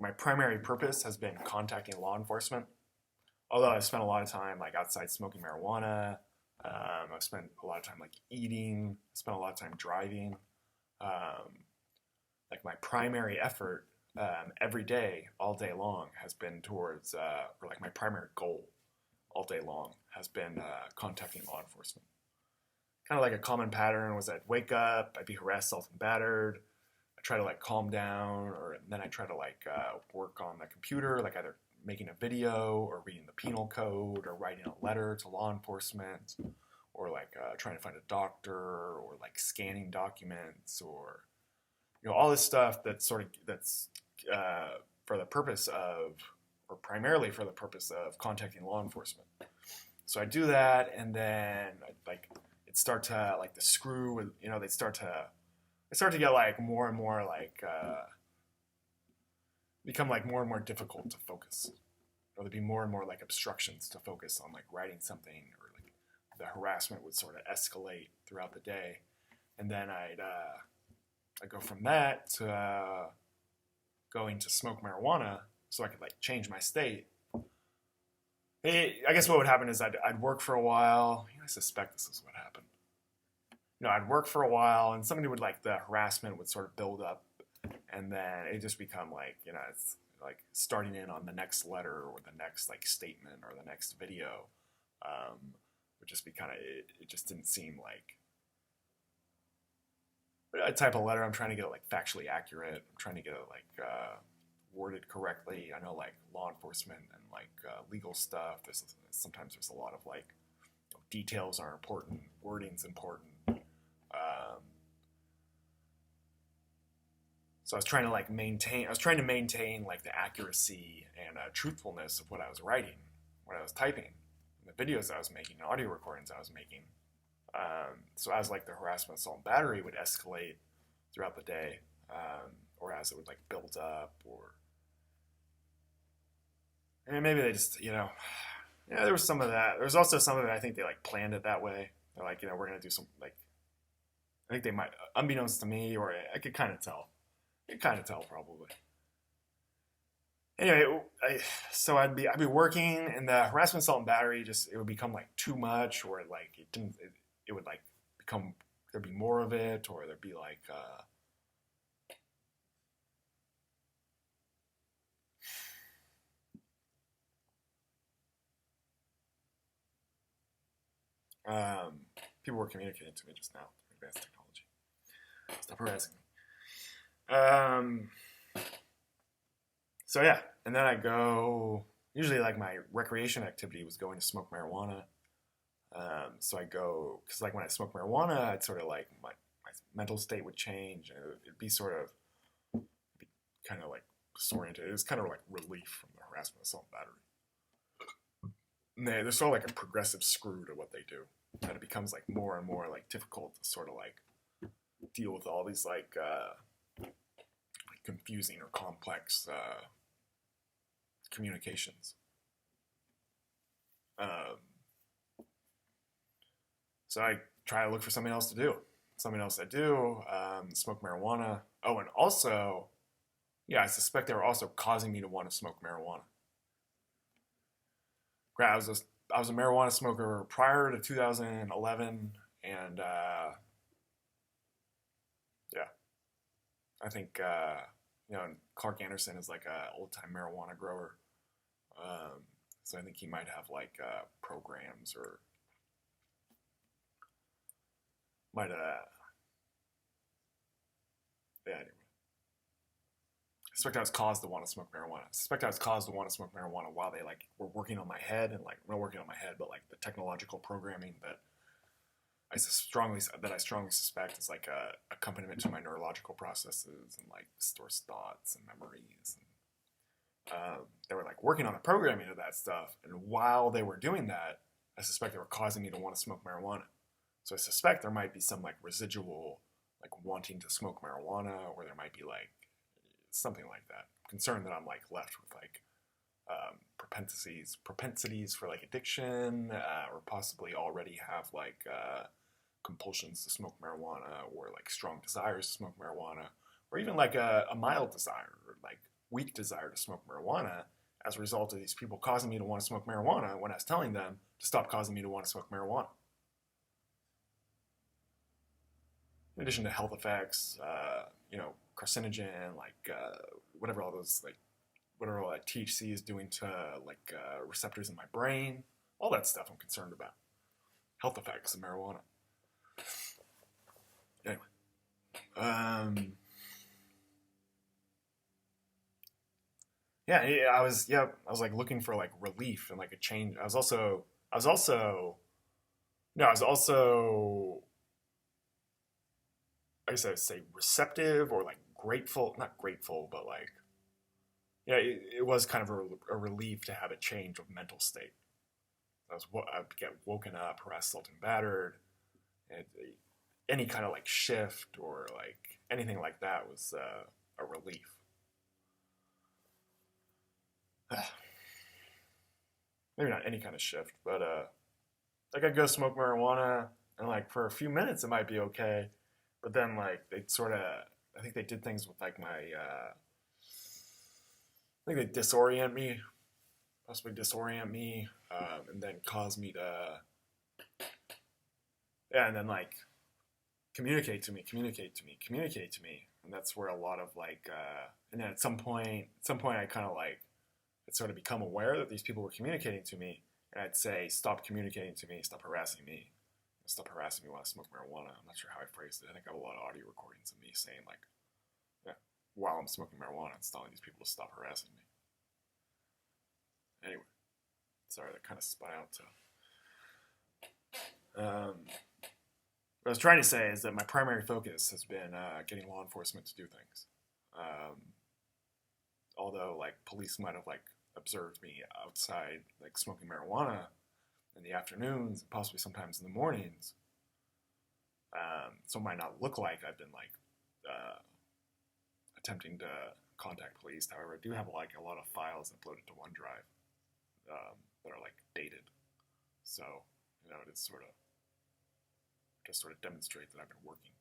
my primary purpose has been contacting law enforcement. Although I've spent a lot of time like outside smoking marijuana, I've spent a lot of time like eating, spent a lot of time driving. Like my primary effort every day, all day long, has been towards, or like my primary goal all day long has been contacting law enforcement. Kind of like a common pattern was I'd wake up, I'd be harassed, assaulted, and battered. I try to like calm down, or then I try to like work on the computer, like either making a video or reading the penal code or writing a letter to law enforcement, or like trying to find a doctor, or like scanning documents, or all this stuff that's for the purpose of, or primarily for the purpose of contacting law enforcement. So I do that, and then it'd start to like the screw with they start to get like more and more like become like more and more difficult to focus, or there'd be more and more like obstructions to focus on like writing something, or like the harassment would sort of escalate throughout the day, and then I'd go from that to going to smoke marijuana so I could like change my state. I guess what would happen is I'd work for a while. I suspect this is what happened. I'd work for a while, and somebody would like the harassment would sort of build up, and then it just become like it's like starting in on the next letter or the next like statement or the next video would just be kind of it just didn't seem like a type of letter. I'm trying to get it like factually accurate. I'm trying to get it like worded correctly. I know like law enforcement and like legal stuff. Sometimes there's a lot of like details are important, wording's important. So I was trying to maintain like the accuracy and truthfulness of what I was writing, what I was typing, the videos I was making, the audio recordings I was making. So as like the harassment, assault, and battery would escalate throughout the day, or as it would like build up, or maybe they just there was some of that. There was also some of it I think they like planned it that way. They're like we're gonna do some like I think they might, unbeknownst to me, or I could kind of tell. Probably. Anyway, so I'd be working, and the harassment, assault, and battery it would become like too much, or like it would like become, there'd be more of it, or there'd be like people were communicating to me just now through advanced technology. Stop harassing me. So yeah, and then I go, usually like my recreation activity was going to smoke marijuana. So I go, because like when I smoke marijuana, I'd sort of like, my mental state would change, and it'd be kind of like disoriented. It was kind of like relief from the harassment, assault, battery. And there's sort of like a progressive screw to what they do. And it becomes like more and more like difficult to sort of like deal with all these like confusing or complex communications. So I try to look for something else to do. Smoke marijuana. Oh, and also, I suspect they were also causing me to want to smoke marijuana. I was a marijuana smoker prior to 2011, and I think Clark Anderson is like a old-time marijuana grower. So I think he might have like programs or might yeah, anyway. I suspect I was caused to want to smoke marijuana. I suspect I was caused to want to smoke marijuana while they like were working on my head and like not working on my head, but like the technological programming that I strongly suspect is like a accompaniment to my neurological processes and like stores thoughts and memories. And they were like working on the programming of that stuff, and while they were doing that, I suspect they were causing me to want to smoke marijuana. So I suspect there might be some like residual like wanting to smoke marijuana, or there might be like something like that. I'm concerned that I'm like left with like propensities for like addiction, or possibly already have like compulsions to smoke marijuana, or like strong desires to smoke marijuana, or even like a mild desire or like weak desire to smoke marijuana as a result of these people causing me to want to smoke marijuana when I was telling them to stop causing me to want to smoke marijuana. In addition to health effects, carcinogen, like whatever all that THC is doing to like receptors in my brain, all that stuff I'm concerned about. Health effects of marijuana. Anyway, I was like looking for like relief and like a change. I was also, I guess I would say receptive or like grateful, not grateful, but like, yeah, it was kind of a relief to have a change of mental state. I'd get woken up, harassed, assaulted, and battered. And any kind of like shift or like anything like that was a relief. Maybe not any kind of shift, but like I'd go smoke marijuana and like for a few minutes it might be okay, but then like they sort of, I think they did things with like my, I think they possibly disorient me, and then cause me to, yeah, and then like communicate to me, and that's where a lot of like, and then at some point I kind of like, I'd sort of become aware that these people were communicating to me, and I'd say, stop communicating to me, stop harassing me while I smoke marijuana. I'm not sure how I phrased it. I think I have a lot of audio recordings of me saying like, yeah, while I'm smoking marijuana, it's telling these people to stop harassing me. Anyway, sorry, that kind of spun out to. What I was trying to say is that my primary focus has been getting law enforcement to do things. Although, like, police might have, like, observed me outside, like, smoking marijuana in the afternoons, and possibly sometimes in the mornings. So it might not look like I've been, like, attempting to contact police. However, I do have, like, a lot of files uploaded to OneDrive that are, like, dated. So, it is just sort of demonstrate that I've been working.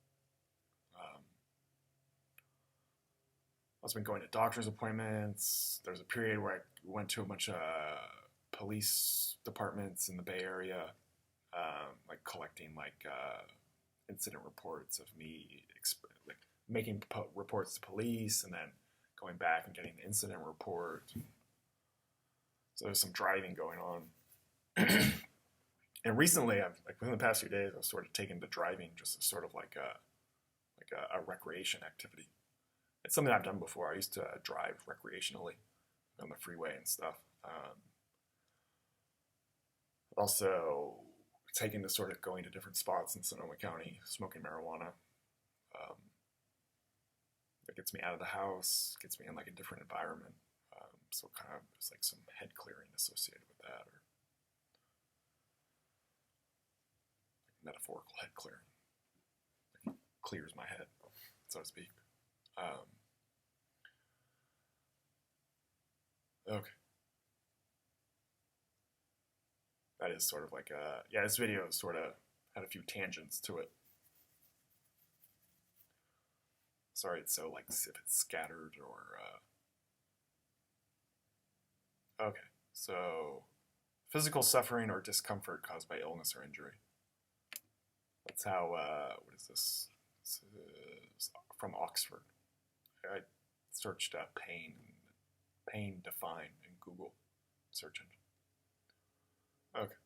I've been going to doctor's appointments. There's a period where I went to a bunch of police departments in the Bay Area, like collecting like incident reports of me, like making reports to police, and then going back and getting the incident report. So there's some driving going on. And recently, within the past few days, I've sort of taken to driving just as sort of like a recreation activity. It's something I've done before. I used to drive recreationally on the freeway and stuff. Also, taken to sort of going to different spots in Sonoma County, smoking marijuana. It gets me out of the house, gets me in like a different environment. So kind of there's like some head clearing associated with that, or like metaphorical head clearing. Like it clears my head, so to speak. Okay. That is sort of like this video sort of had a few tangents to it. Sorry, it's so like if it's scattered or, okay. So, physical suffering or discomfort caused by illness or injury. That's how, what is this? This is from Oxford. I searched pain defined in Google. search engine. Okay.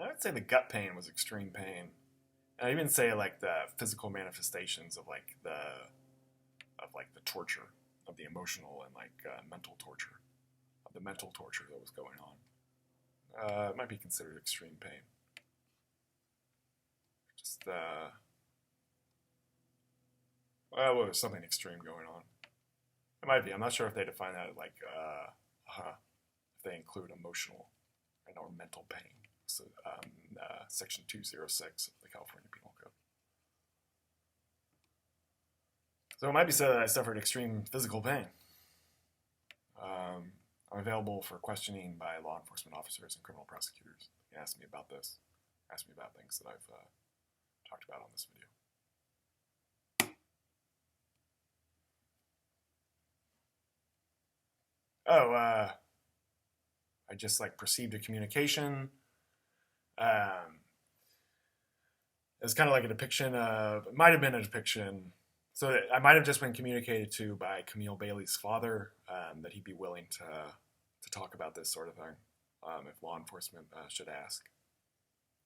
I would say the gut pain was extreme pain. And I even say like the physical manifestations of like the torture, of the emotional and like mental torture, of the mental torture that was going on. It might be considered extreme pain. Just well, there's something extreme going on. It might be. I'm not sure if they define that like if they include emotional and or mental pain. So, Section 206 of the California Penal Code. So it might be said that I suffered extreme physical pain. I'm available for questioning by law enforcement officers and criminal prosecutors. They ask me about this. Ask me about things that I've talked about on this video. Oh, I just like perceived a communication. It was kind of like a depiction of, it might have been a depiction, so I might have just been communicated to by Camille Bailey's father, that he'd be willing to talk about this sort of thing, if law enforcement should ask.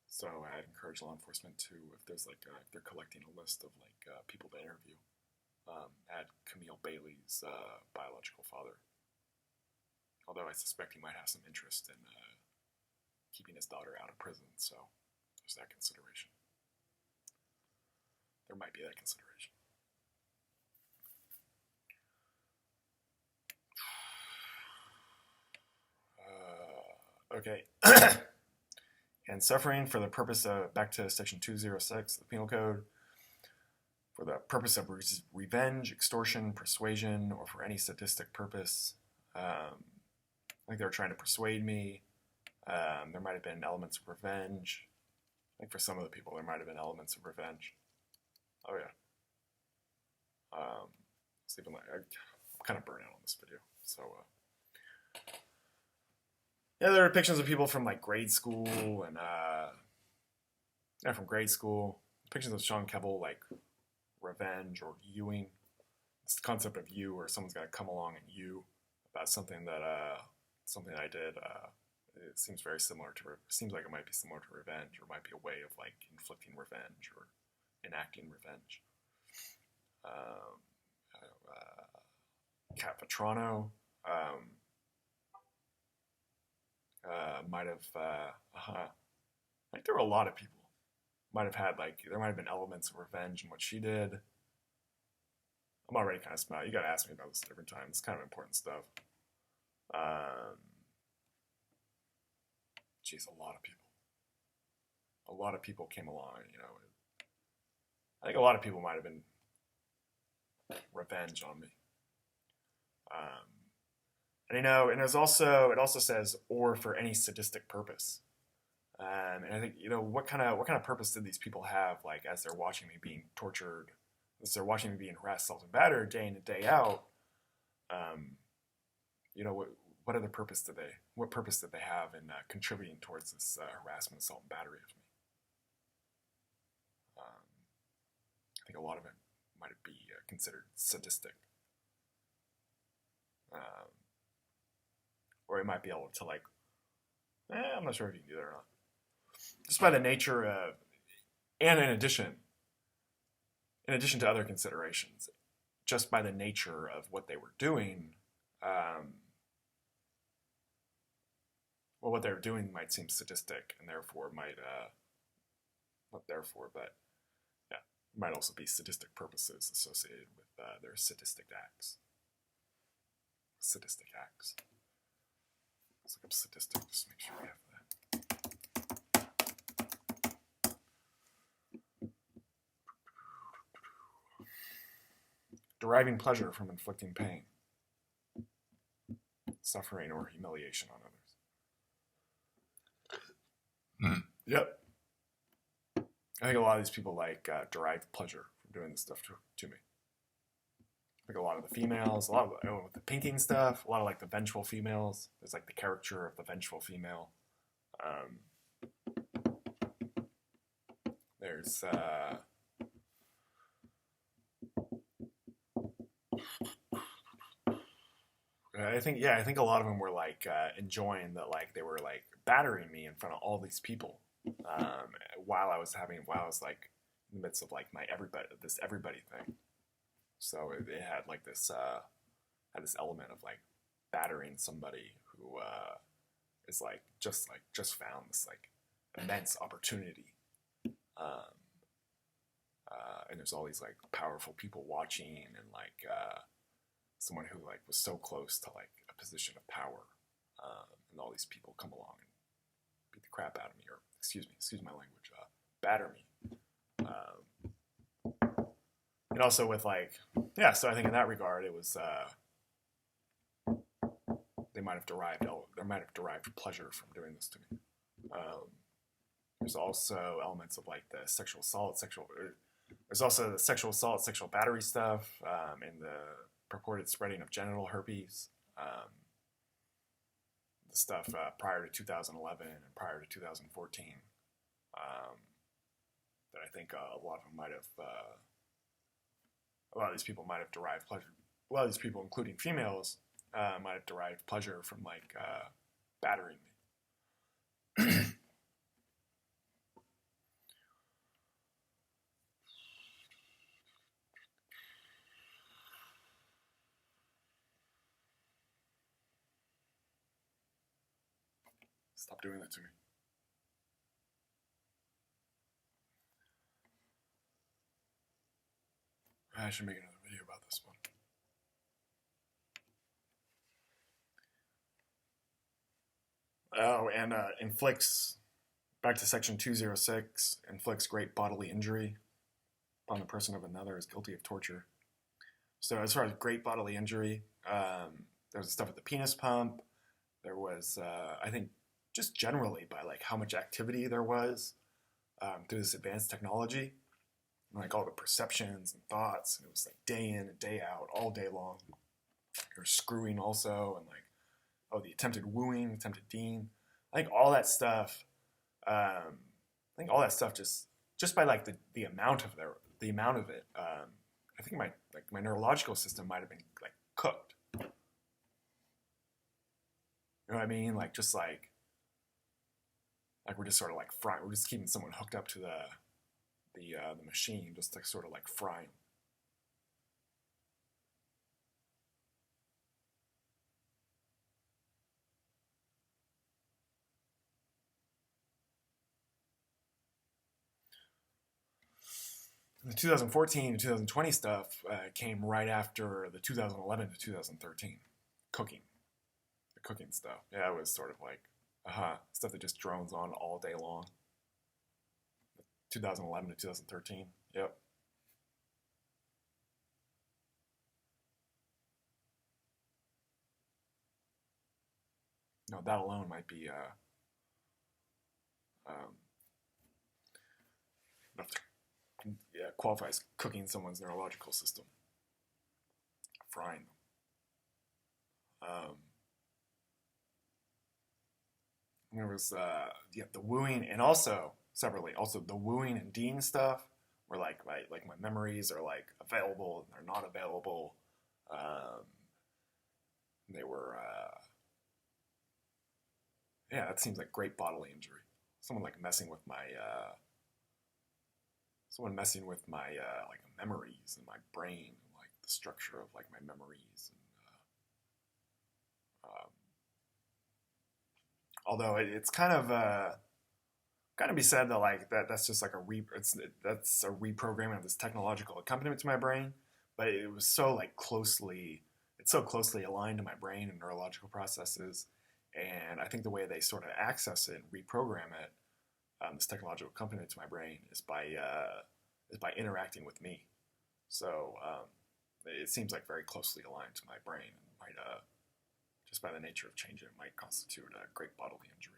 So I'd encourage law enforcement to, if there's like, if they're collecting a list of like people to interview, add Camille Bailey's biological father. Although I suspect he might have some interest in keeping his daughter out of prison, so there's that consideration. There might be that consideration. Okay. And suffering for the purpose of, back to Section 206 of the Penal Code, for the purpose of revenge, extortion, persuasion, or for any sadistic purpose. I think they were trying to persuade me. There might have been elements of revenge. I think for some of the people, there might have been elements of revenge. Oh, yeah. It's even like, I'm kind of burnt out on this video. So, yeah, there are depictions of people from like grade school and, from grade school. Depictions of Sean Kebbell, like revenge or viewing. This concept of you, or someone's got to come along and you about something that, something I did. It seems very similar to, seems like it might be similar to revenge, or might be a way of like inflicting revenge or enacting revenge. Cat Vetrano might have, I think there were a lot of people. Might have had like, there might have been elements of revenge in what she did. I'm already kind of smart. You gotta ask me about this different time. It's kind of important stuff. Geez, a lot of people. A lot of people came along, you know. I think a lot of people might have been revenge on me. And you know, and it also says, or for any sadistic purpose. And I think, you know, what kind of purpose did these people have, like, as they're watching me being tortured, as they're watching me being harassed, assaulted, and battered day in and day out? You know, what other purpose did they have in contributing towards this harassment, assault, and battery of me? I think a lot of it might be considered sadistic. Or it might be able to, like, I'm not sure if you can do that or not. Just by the nature of, and in addition to other considerations, just by the nature of what they were doing, well, what they were doing might seem sadistic, and therefore might, not therefore, but yeah, might also be sadistic purposes associated with their sadistic acts. Sadistic acts. Let's look up sadistic, just to make sure we have that. Deriving pleasure from inflicting pain, suffering, or humiliation on others. Yep. I think a lot of these people like derive pleasure from doing this stuff to me. I think a lot of the females, a lot of with the pinking stuff, a lot of like the vengeful females. There's like the caricature of the vengeful female. There's I think a lot of them were like enjoying that, like they were like battering me in front of all these people, while I was like in the midst of like my everybody thing. So it had like this element of like battering somebody who is like just found this like immense opportunity, and there's all these like powerful people watching, and like someone who like was so close to like a position of power, and all these people come along and beat the crap out of me, or excuse my language, batter me. And also with like, yeah, so I think in that regard it was they might have derived pleasure from doing this to me. There's also elements of like the sexual assault, there's also the sexual assault, sexual battery stuff, and the purported spreading of genital herpes, the stuff prior to 2011 and prior to 2014, that I think a lot of them might have, a lot of these people might have derived pleasure. A lot of these people, including females, might have derived pleasure from like battering me. Stop doing that to me. I should make another video about this one. Oh, and inflicts, back to section 206, inflicts great bodily injury upon the person of another is guilty of torture. So as far as great bodily injury, there was stuff with the penis pump. There was, I think, just generally by like how much activity there was through this advanced technology, and like all the perceptions and thoughts, and it was like day in and day out, all day long. There's screwing also, and like, oh, the attempted wooing, attempted dean. I think all that stuff. Just by like the amount of it. I think my neurological system might have been like cooked. You know what I mean? Like just like we're just sort of like frying. We're just keeping someone hooked up to the machine, just to sort of like fry them. The 2014 to 2020 stuff came right after the 2011 to 2013 cooking. The cooking stuff. Yeah, it was sort of like, stuff that just drones on all day long. 2011 to 2013. Yep. No, that alone might be enough to qualify as cooking someone's neurological system, frying them. There was the wooing, and also separately, also the wooing and dean stuff, where like my memories are like available and they're not available. They were that seems like great bodily injury. Someone like messing with my like memories and my brain, and like the structure of like my memories, and although it's kind of be said that like that's just like that's a reprogramming of this technological accompaniment to my brain, but it was so like it's so closely aligned to my brain and neurological processes, and I think the way they sort of access it and reprogram it, this technological accompaniment to my brain, is by interacting with me. So it seems like very closely aligned to my brain, and might just by the nature of changing it might constitute a great bodily injury.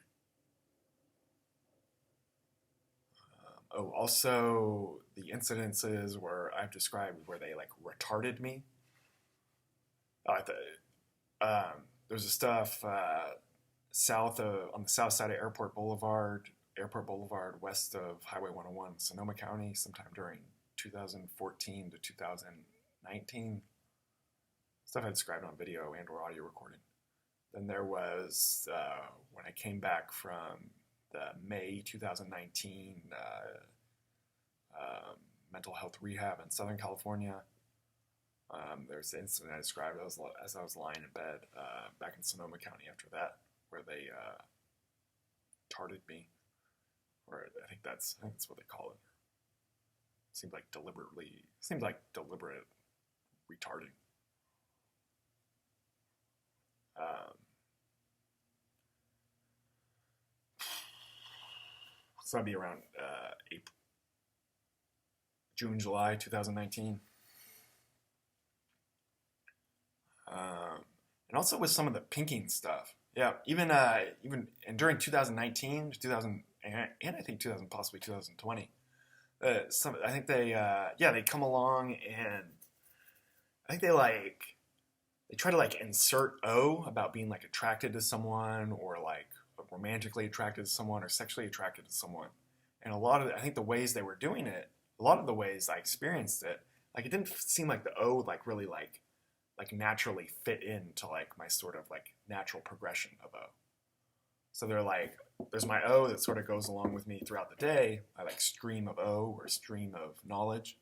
Also the incidences where I've described where they like retarded me. There's a stuff on the south side of Airport Boulevard, west of Highway 101, Sonoma County, sometime during 2014 to 2019. stuff I described on video and or audio recording. Then there was when I came back from the May 2019 mental health rehab in Southern California. There's the incident I described as I was lying in bed back in Sonoma County after that, where they tarded me, or I think that's what they call it. Seems like deliberate retarding. So that'd be around June, July 2019. And also with some of the pinking stuff. Yeah, even and during 2019, 2000, and I think possibly 2020. I think they come along, and I think they try to insert O about being attracted to someone, or romantically attracted to someone, or sexually attracted to someone. And I think the ways they were doing it, a lot of the ways I experienced it, it didn't seem like the O really naturally fit into my sort of natural progression of O. So they're there's my O that sort of goes along with me throughout the day, my stream of O or stream of knowledge,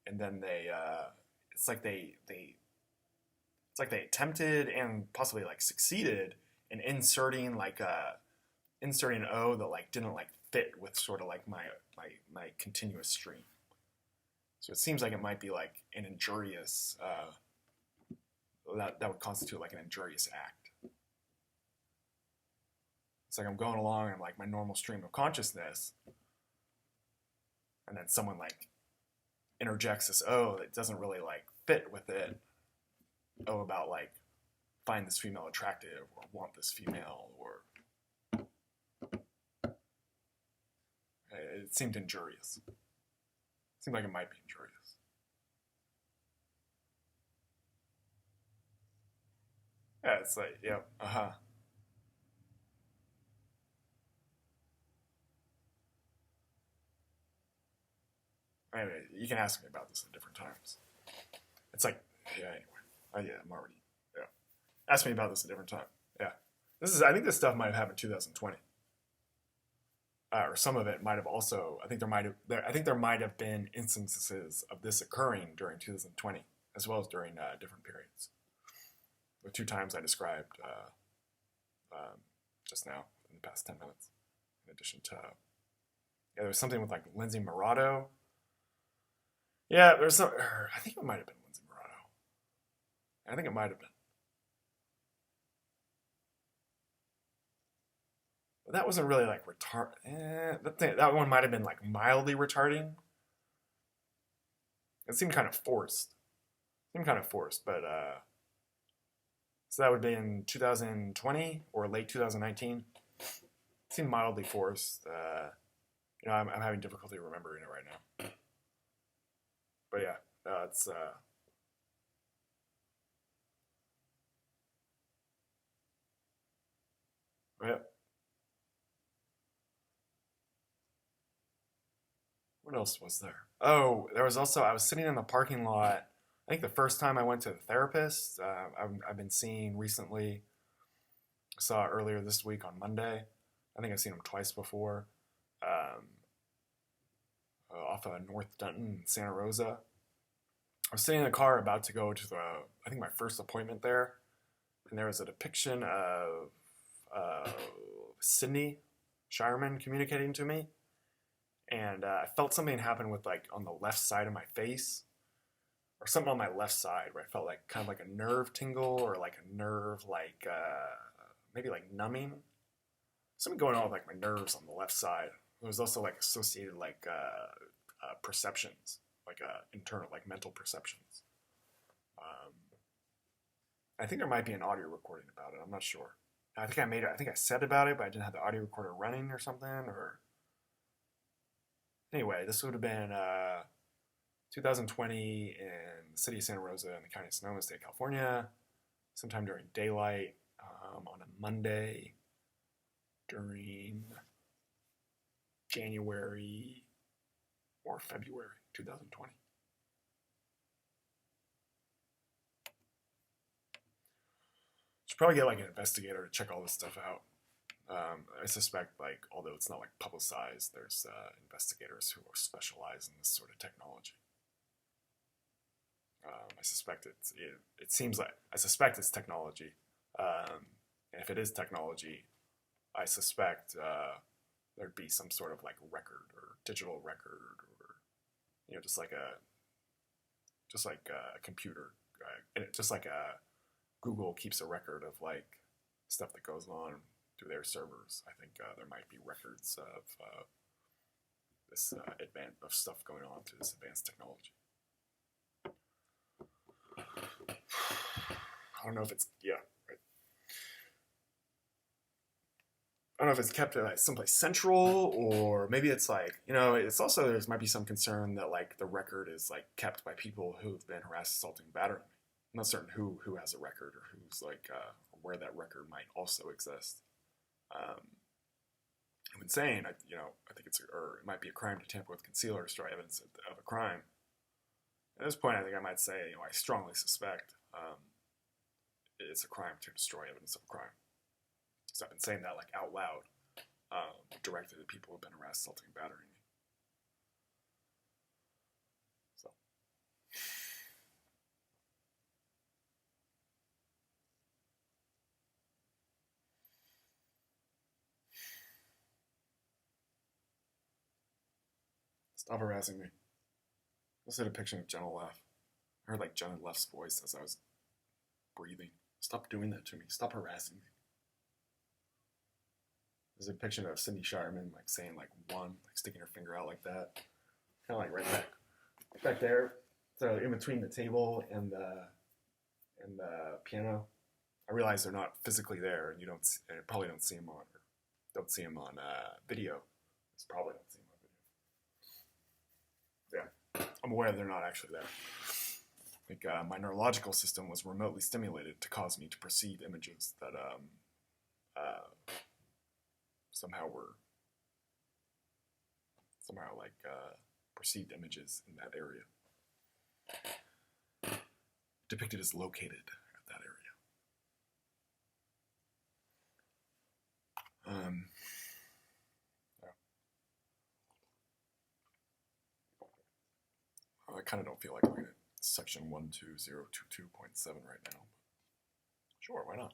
and then it's like they attempted and possibly succeeded in inserting an O that didn't fit with sort of my continuous stream. So it seems like it might be an injurious that would constitute an injurious act. It's I'm going along in my normal stream of consciousness, and then someone interjects this O that doesn't really fit with it. O about find this female attractive, or want this female, or it seemed injurious. It seemed like it might be injurious. Yeah, it's Anyway, you can ask me about this at different times. It's yeah, anyway. I'm already, Ask me about this at a different time. Yeah. I think this stuff might have happened in 2020. Or some of it might have also, I think there might have been instances of this occurring during 2020, as well as during different periods. The 2 times I described just now in the past 10 minutes, in addition to, there was something with Lindsay Morado. Yeah, there's some, I think it might have been Lindsay Morado. I think it might have been. But that wasn't really that one might have been mildly retarding. It seemed kind of forced. But so that would be in 2020 or late 2019. It seemed mildly forced. I'm having difficulty remembering it right now. But yeah, it's yeah. What else was there? Oh, there was also, I was sitting in the parking lot. I think the first time I went to the therapist, I've been seeing recently. I saw earlier this week on Monday. I think I've seen him twice before. Off of North Dunton, Santa Rosa. I was sitting in the car about to go to my first appointment there. And there was a depiction of Sydney Shireman communicating to me. And I felt something happen with on the left side of my face, or something on my left side, where I felt kind of a nerve tingle, or a nerve maybe numbing. Something going on with my nerves on the left side. It was also associated perceptions, internal mental perceptions. I think there might be an audio recording about it. I'm not sure. I think I said about it, but I didn't have the audio recorder running or something, or. Anyway, this would have been 2020 in the city of Santa Rosa in the county of Sonoma, state of California, sometime during daylight on a Monday during January or February 2020. Should probably get like an investigator to check all this stuff out. I suspect, like, although it's not like publicized, there's investigators who specialize in this sort of technology. I suspect I suspect it's technology. And if it is technology, I suspect there'd be some sort of like record or digital record, or just like a computer, just like a Google keeps a record of like stuff that goes on through their servers. I think there might be records of this of stuff going on through this advanced technology. I don't know if it's right. I don't know if it's kept someplace central, or maybe it's like, it's also, there might be some concern that like the record is like kept by people who've been harassed, assaulting, battering. I'm not certain who has a record, or who's like where that record might also exist. I'm insane. I think it might be a crime to tamper with, conceal, or destroy evidence of a crime. At this point, I think I might say, I strongly suspect it's a crime to destroy evidence of a crime. So I've been saying that like out loud, directed at people who've been harassed, assaulting, and battering me. So. Stop harassing me. This is a depiction of Jenna Leff. I heard like Jenna Leff's voice as I was breathing. Stop doing that to me. Stop harassing me. There's a depiction of Cindy Shireman like saying like one, like sticking her finger out like that. Kind of like right back there. So in between the table and the piano. I realize they're not physically there, and you probably don't see them on video. It's probably don't see them on video. Yeah, I'm aware they're not actually there. Like my neurological system was remotely stimulated to cause me to perceive images that somehow like perceived images in that area, depicted as located at that area. I kind of don't feel like looking at section 12022.7 right now. Sure, why not?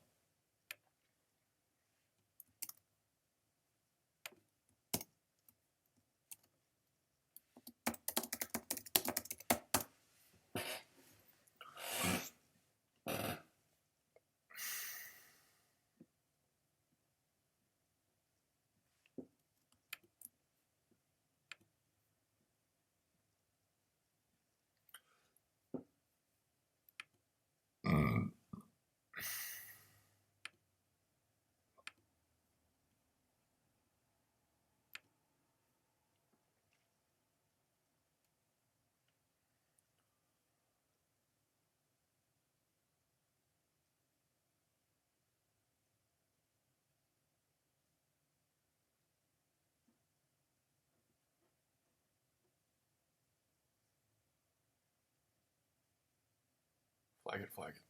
Flag it.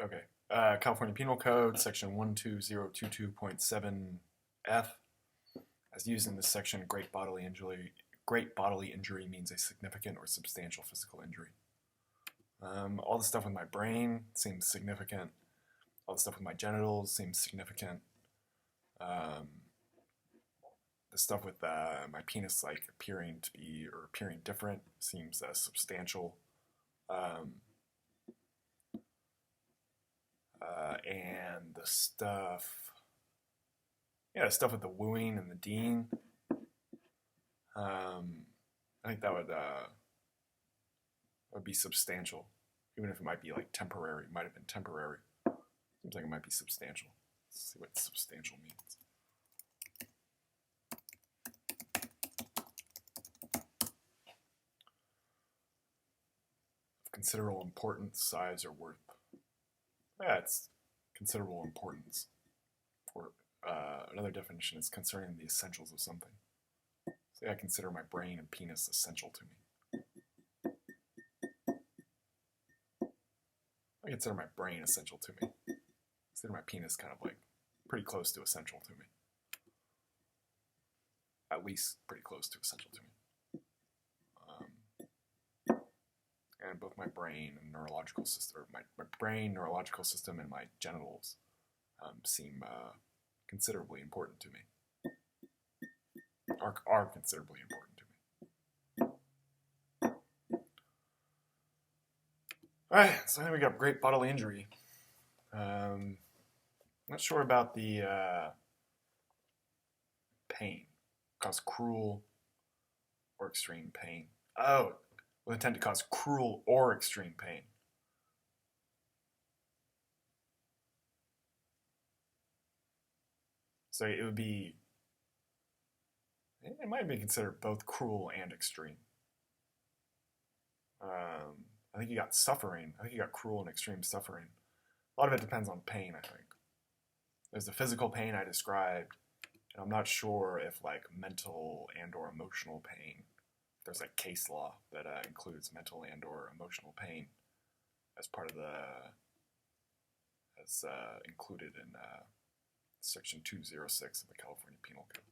Okay. California Penal Code, section 12022.7F. As used in this section, great bodily injury means a significant or substantial physical injury. All the stuff with my brain seems significant. All the stuff with my genitals seems significant. The stuff with my penis like appearing different seems substantial. And the stuff with the wooing and the dean, I think that would be substantial, even if it might be like temporary. It might have been temporary. Seems like it might be substantial. Let's see what substantial means. Of considerable importance, size, or worth. Yeah, it's considerable importance. Or another definition is concerning the essentials of something. Say I consider my brain and penis essential to me. I consider my brain essential to me. I consider my penis kind of like pretty close to essential to me. At least pretty close to essential to me. And both my brain and neurological system, or my brain, neurological system, and my genitals seem considerably important to me. Are considerably important to me. Alright, so then we got great bodily injury. Not sure about the pain. Cause cruel or extreme pain. Oh, with intent to cause cruel or extreme pain. So it would be, it might be considered both cruel and extreme. I think you got suffering. I think you got cruel and extreme suffering. A lot of it depends on pain, I think. There's the physical pain I described, and I'm not sure if like mental and or emotional pain, there's like case law that includes mental and or emotional pain as part of included in Section 206 of the California Penal Code.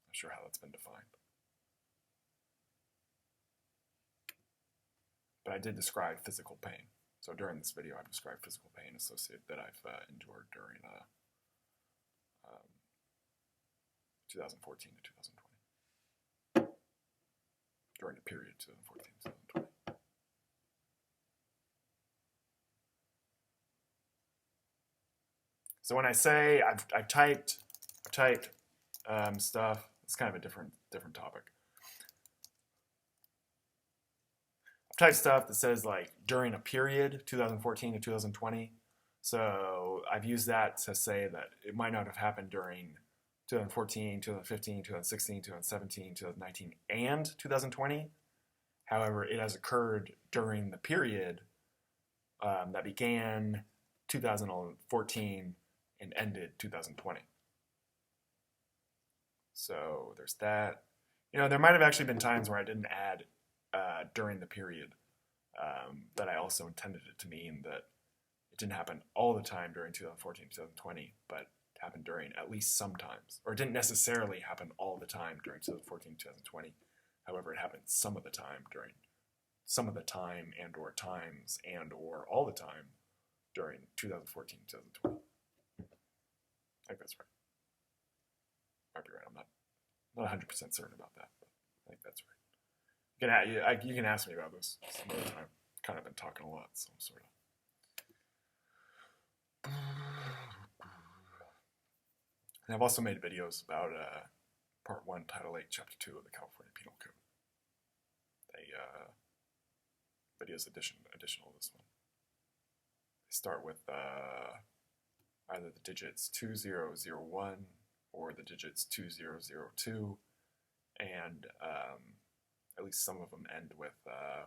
Not sure how that's been defined. But I did describe physical pain. So during this video, I've described physical pain associated that I've endured during 2014 to 2020. During the period 2014 to 2020. So when I say I've typed stuff, it's kind of a different topic. I've typed stuff that says like during a period, 2014 to 2020. So I've used that to say that it might not have happened during 2014, 2015, 2016, 2017, 2019, and 2020. However, it has occurred during the period that began 2014 and ended 2020. So there's that. You know, there might have actually been times where I didn't add during the period that I also intended it to mean that it didn't happen all the time during 2014, 2020, but happened during at least sometimes, or it didn't necessarily happen all the time during 2014, 2020. However, it happened some of the time during some of the time and or times and or all the time during 2014, 2020. I think that's right. Might be right. I'm not 100% certain about that, but I think that's right. You can ask me about this some other time. I've kind of been talking a lot, so I'm sort of. And I've also made videos about Part 1, Title 8, Chapter 2 of the California Penal Code. Videos additional to this one. They start with either the digits 2001 or the digits 2002, and at least some of them end with the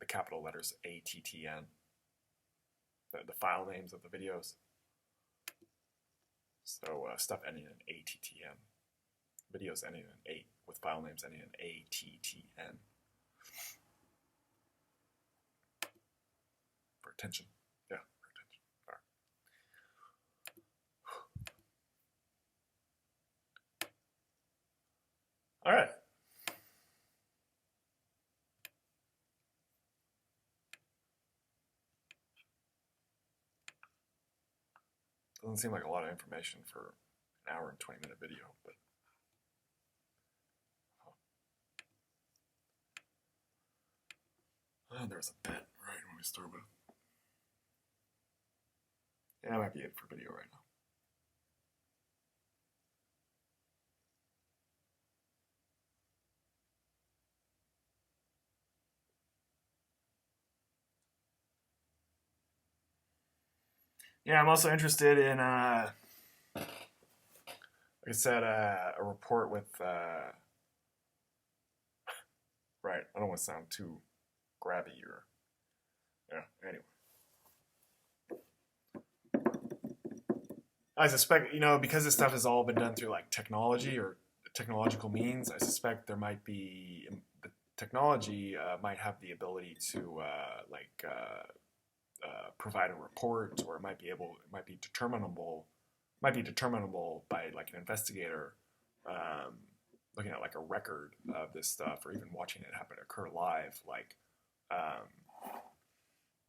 capital letters ATTN, the file names of the videos. So stuff ending in ATTN, videos ending in 8 with file names ending in ATTN. For attention. Yeah, for attention. All right. Doesn't seem like a lot of information for an hour and 20-minute video, but there's a bet right when we start with. Yeah, that might be it for video right now. Yeah, I'm also interested in, like I said, a report with, right, I don't want to sound too grabby or, yeah, anyway. I suspect, because this stuff has all been done through like technology or technological means, I suspect there might be the technology might have the ability to provide a report, or it might be determinable by like an investigator looking at like a record of this stuff, or even watching it occur live, like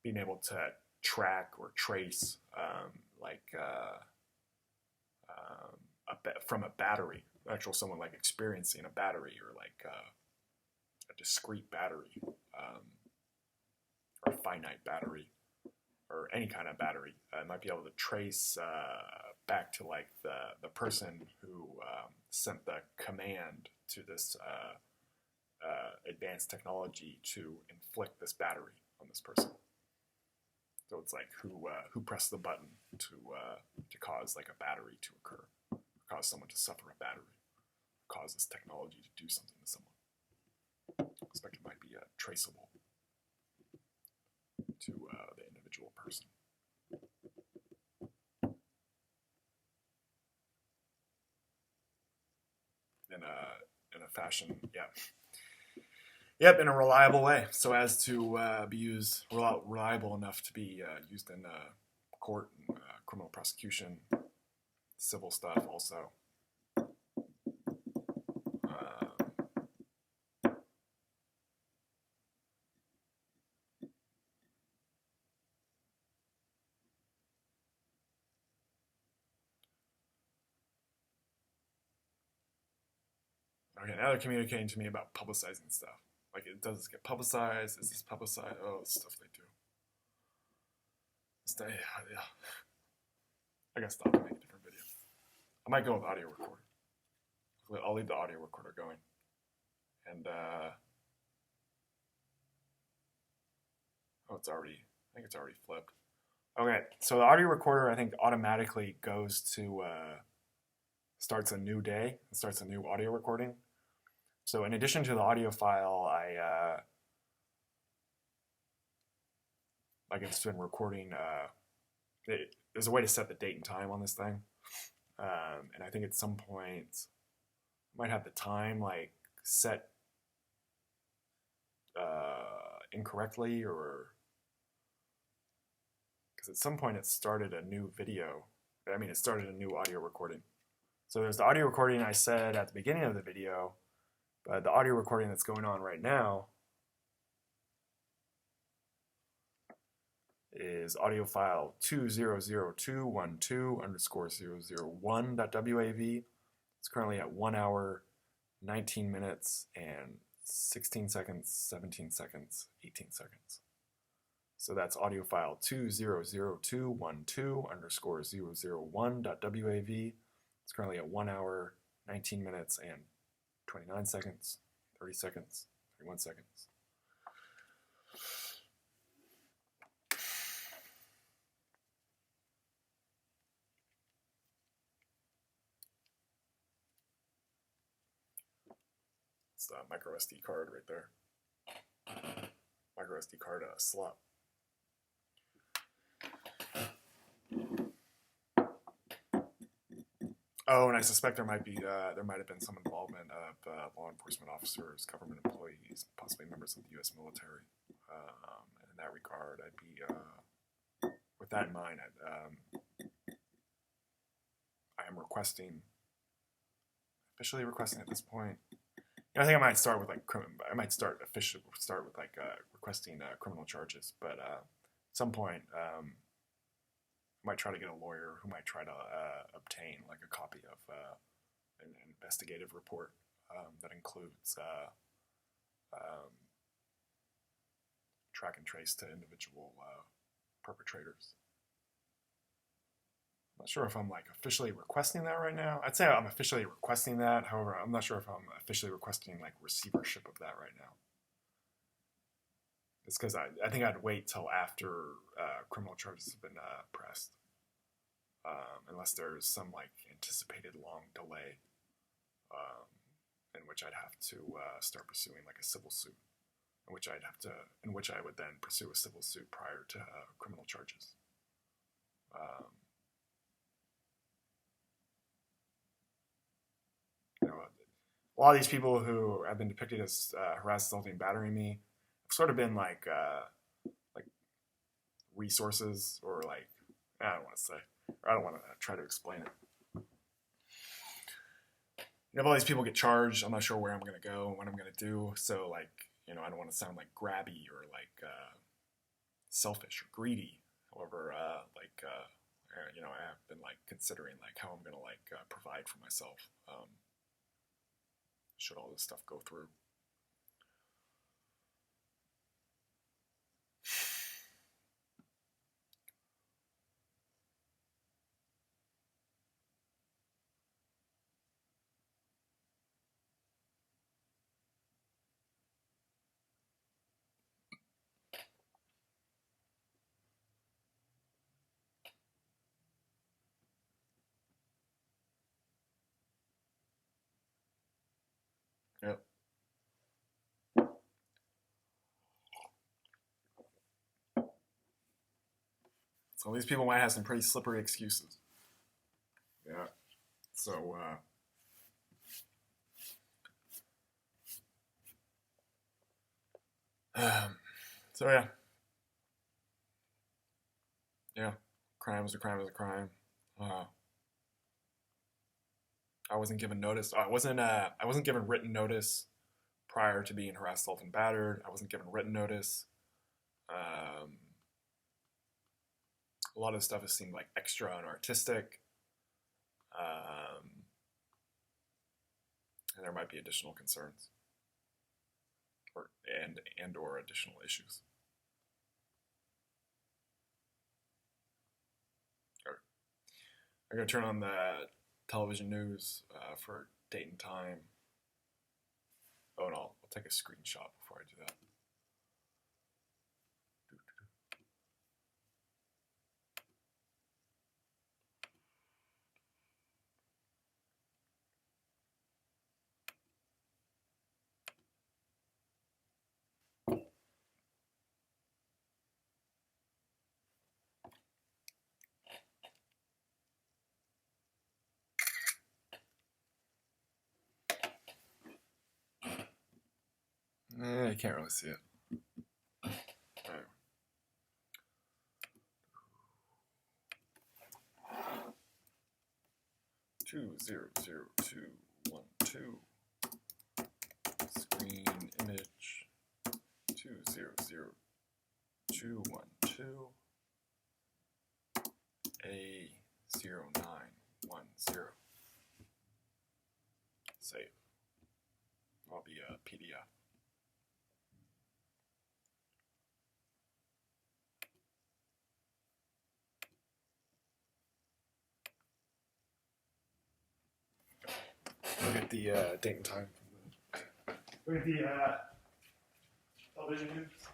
being able to track or trace from a battery, someone like experiencing a battery, or like a discrete battery, or a finite battery, or any kind of battery. Might be able to trace back to like the person who sent the command to this advanced technology to inflict this battery on this person. So it's like who pressed the button to cause like a battery to occur, cause someone to suffer a battery, cause this technology to do something to someone. I expect it might be traceable to the individual person. In a fashion, in a reliable way, so as to be used reliable enough to be used in court, criminal prosecution, civil stuff also. Okay, now they're communicating to me about publicizing stuff. Like, does this get publicized? Is this publicized? Oh, it's stuff they do. Yeah. I gotta stop and make a different video. I might go with audio recorder. I'll leave the audio recorder going. And, I think it's already flipped. Okay, so the audio recorder, I think, automatically goes to, starts a new day, starts a new audio recording. So in addition to the audio file, like it's been recording, there's a way to set the date and time on this thing. And I think at some point, I might have the time like set incorrectly, or because at some point it started a new video. It started a new audio recording. So there's the audio recording I said at the beginning of the video, but the audio recording that's going on right now is audio file 200212_001.wav. It's currently at 1 hour, 19 minutes, and 16 seconds, 17 seconds, 18 seconds. So that's audio file 200212_001.wav. It's currently at 1 hour, 19 minutes, and 29 seconds, 30 seconds, 31 seconds. It's the micro SD card right there. Micro SD card slot. Oh, and I suspect there might have been some involvement of law enforcement officers, government employees, possibly members of the U.S. military. And in that regard, I'd be, with that in mind, I am officially requesting at this point. I think I might start with requesting criminal charges, but at some point, I might try to get a lawyer who might try to obtain like a copy of an investigative report that includes track and trace to individual perpetrators. I'm not sure if I'm like officially requesting that right now. I'd say I'm officially requesting that. However, I'm not sure if I'm officially requesting like receivership of that right now. It's because I think I'd wait till after criminal charges have been pressed, unless there's some like anticipated long delay, in which I'd have to start pursuing like a civil suit, in which I would then pursue a civil suit prior to criminal charges. a lot of these people who have been depicted as harassing, assaulting, and battering me have sort of been like resources, or like, I don't want to say, or I don't want to try to explain it. If all these people get charged, I'm not sure where I'm going to go and what I'm going to do. So, like, I don't want to sound like grabby or like selfish or greedy. However, I have been like considering like how I'm going to like provide for myself should all this stuff go through. Yep. So these people might have some pretty slippery excuses. Yeah. So, yeah. Yeah. Crime was a crime was a crime. I wasn't given notice. I wasn't given written notice prior to being harassed, assaulted, and battered. I wasn't given written notice. A lot of the stuff has seemed like extra and artistic. And there might be additional concerns or additional issues. I'm going to turn on the television news for date and time. Oh, and I'll take a screenshot before I do that. You can't really see it. Right. 20021 screen image 200212 A0910. Save. I'll be a PDF. Look at the date and time. Look at the television news.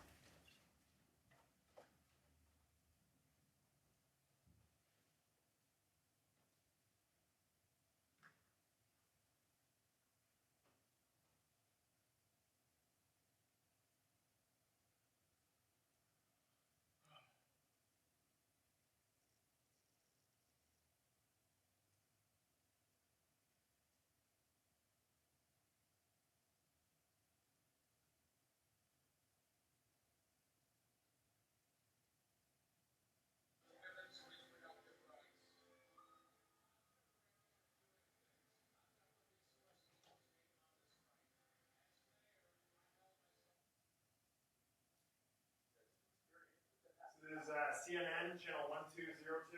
This is CNN, channel 1202.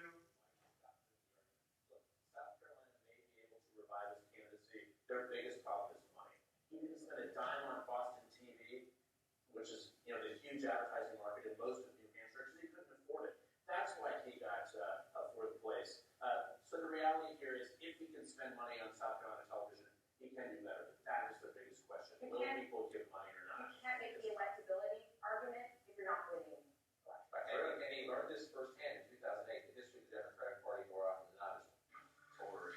South Carolina may be able to revive his candidacy. Their biggest problem is money. He didn't spend a dime on Boston TV, which is the huge advertising market in most of New Hampshire, because he couldn't afford it. That's why he got fourth place. So the reality here is, if he can spend money on South Carolina television, he can do better. But that is the biggest question: will people give money or not? You can't make the electability argument if you're not winning. And he learned this firsthand in 2008. The history of the Democratic Party more often than not is over.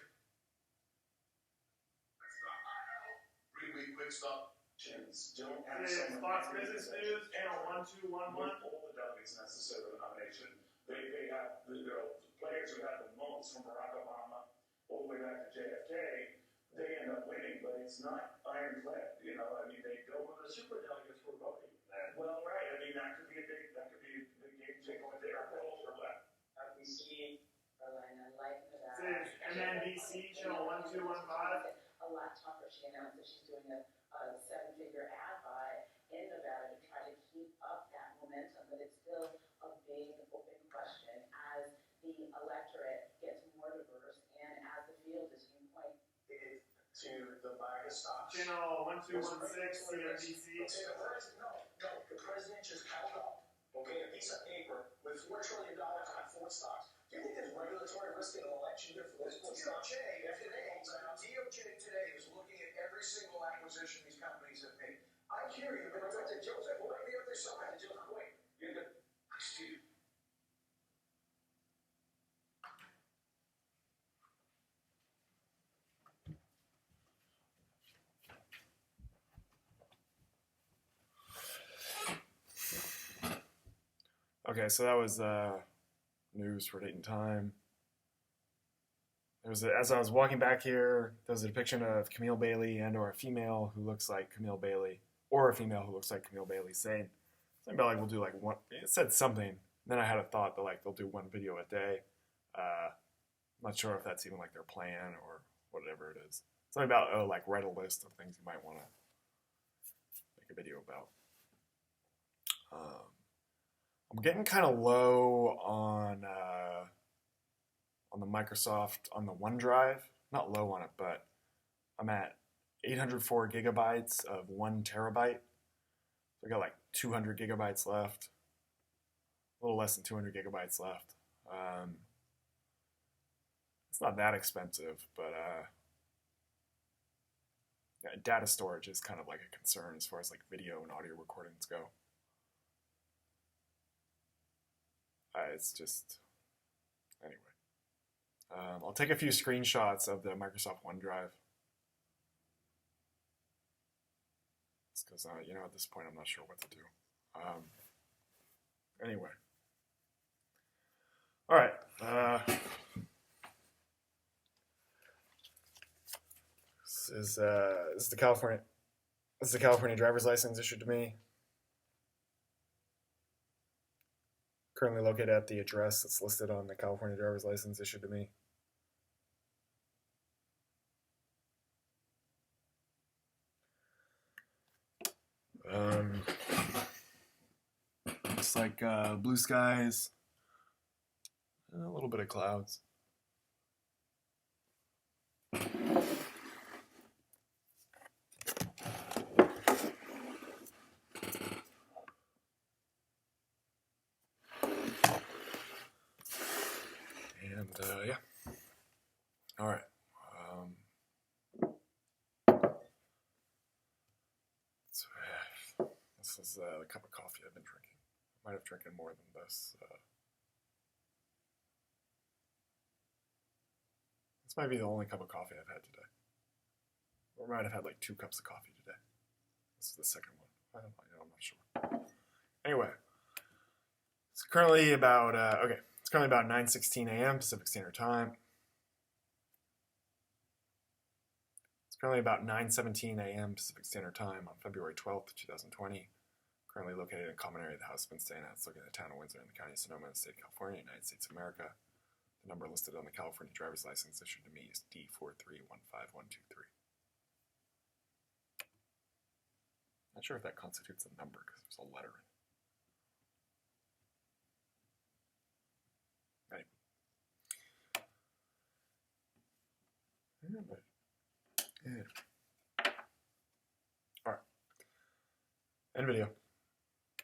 Really quick stop. Chins don't have This is Fox Business News, channel 1211. All the delegates necessary for the nomination. They have the players who have the most, from Barack Obama all the way back to JFK. They end up winning, but it's not ironclad, you know, I mean, they go with the super delegates for voting. Well, right, I mean, that could be a big game changer with their polls or what. FBC, Carolina, Light, Nevada. This is MNBC channel 1215. A lot tougher. She announced that she's doing a 7-figure ad buy in Nevada to try to keep up that momentum, but it's still a big open question as the electorate gets more diverse and as the field is viewpoint. To the bias stocks. Channel 1216 CNBC. The president just held up, okay, a piece of paper with $4 trillion on Ford stocks. Do you think there's regulatory risk in an election year for those Ford stocks? DOJ today is looking at every single acquisition these companies have made. I hear you, but it's up to Joseph. What if there's something to Joseph? Wait, you're good. Steve. Okay, so that was news for date and time. As I was walking back here, there was a depiction of Camille Bailey and/or a female who looks like Camille Bailey, or a female who looks like Camille Bailey, saying something about like we'll do like one. It said something. Then I had a thought that like they'll do one video a day. I'm not sure if that's even like their plan or whatever it is. Something about like write a list of things you might want to make a video about. I'm getting kind of low on the Microsoft, on the OneDrive. Not low on it, but I'm at 804 gigabytes of 1 terabyte. So I got like 200 gigabytes left. A little less than 200 gigabytes left. It's not that expensive, but yeah, data storage is kind of like a concern as far as like video and audio recordings go. It's just, anyway. I'll take a few screenshots of the Microsoft OneDrive. It's because, you know, at this point I'm not sure what to do. Anyway. All right. This is the California driver's license issued to me. Currently located at the address that's listed on the California driver's license issued to me. Looks like blue skies, and a little bit of clouds. And yeah. All right. So, this is the cup of coffee I've been drinking. I might have drinking more than this. This might be the only cup of coffee I've had today. Or I might have had like 2 cups of coffee today. This is the second one. I don't know, I'm not sure. Anyway, it's currently about It's currently about 9:16 a.m. Pacific Standard Time. It's currently about 9:17 a.m. Pacific Standard Time on February 12th, 2020. Currently located in a common area of the house I've been staying at. It's located in the town of Windsor in the county of Sonoma in the state of California, United States of America. The number listed on the California driver's license issued to me is D4315123. Not sure if that constitutes a number because there's a letter in it. Yeah. All right. End video.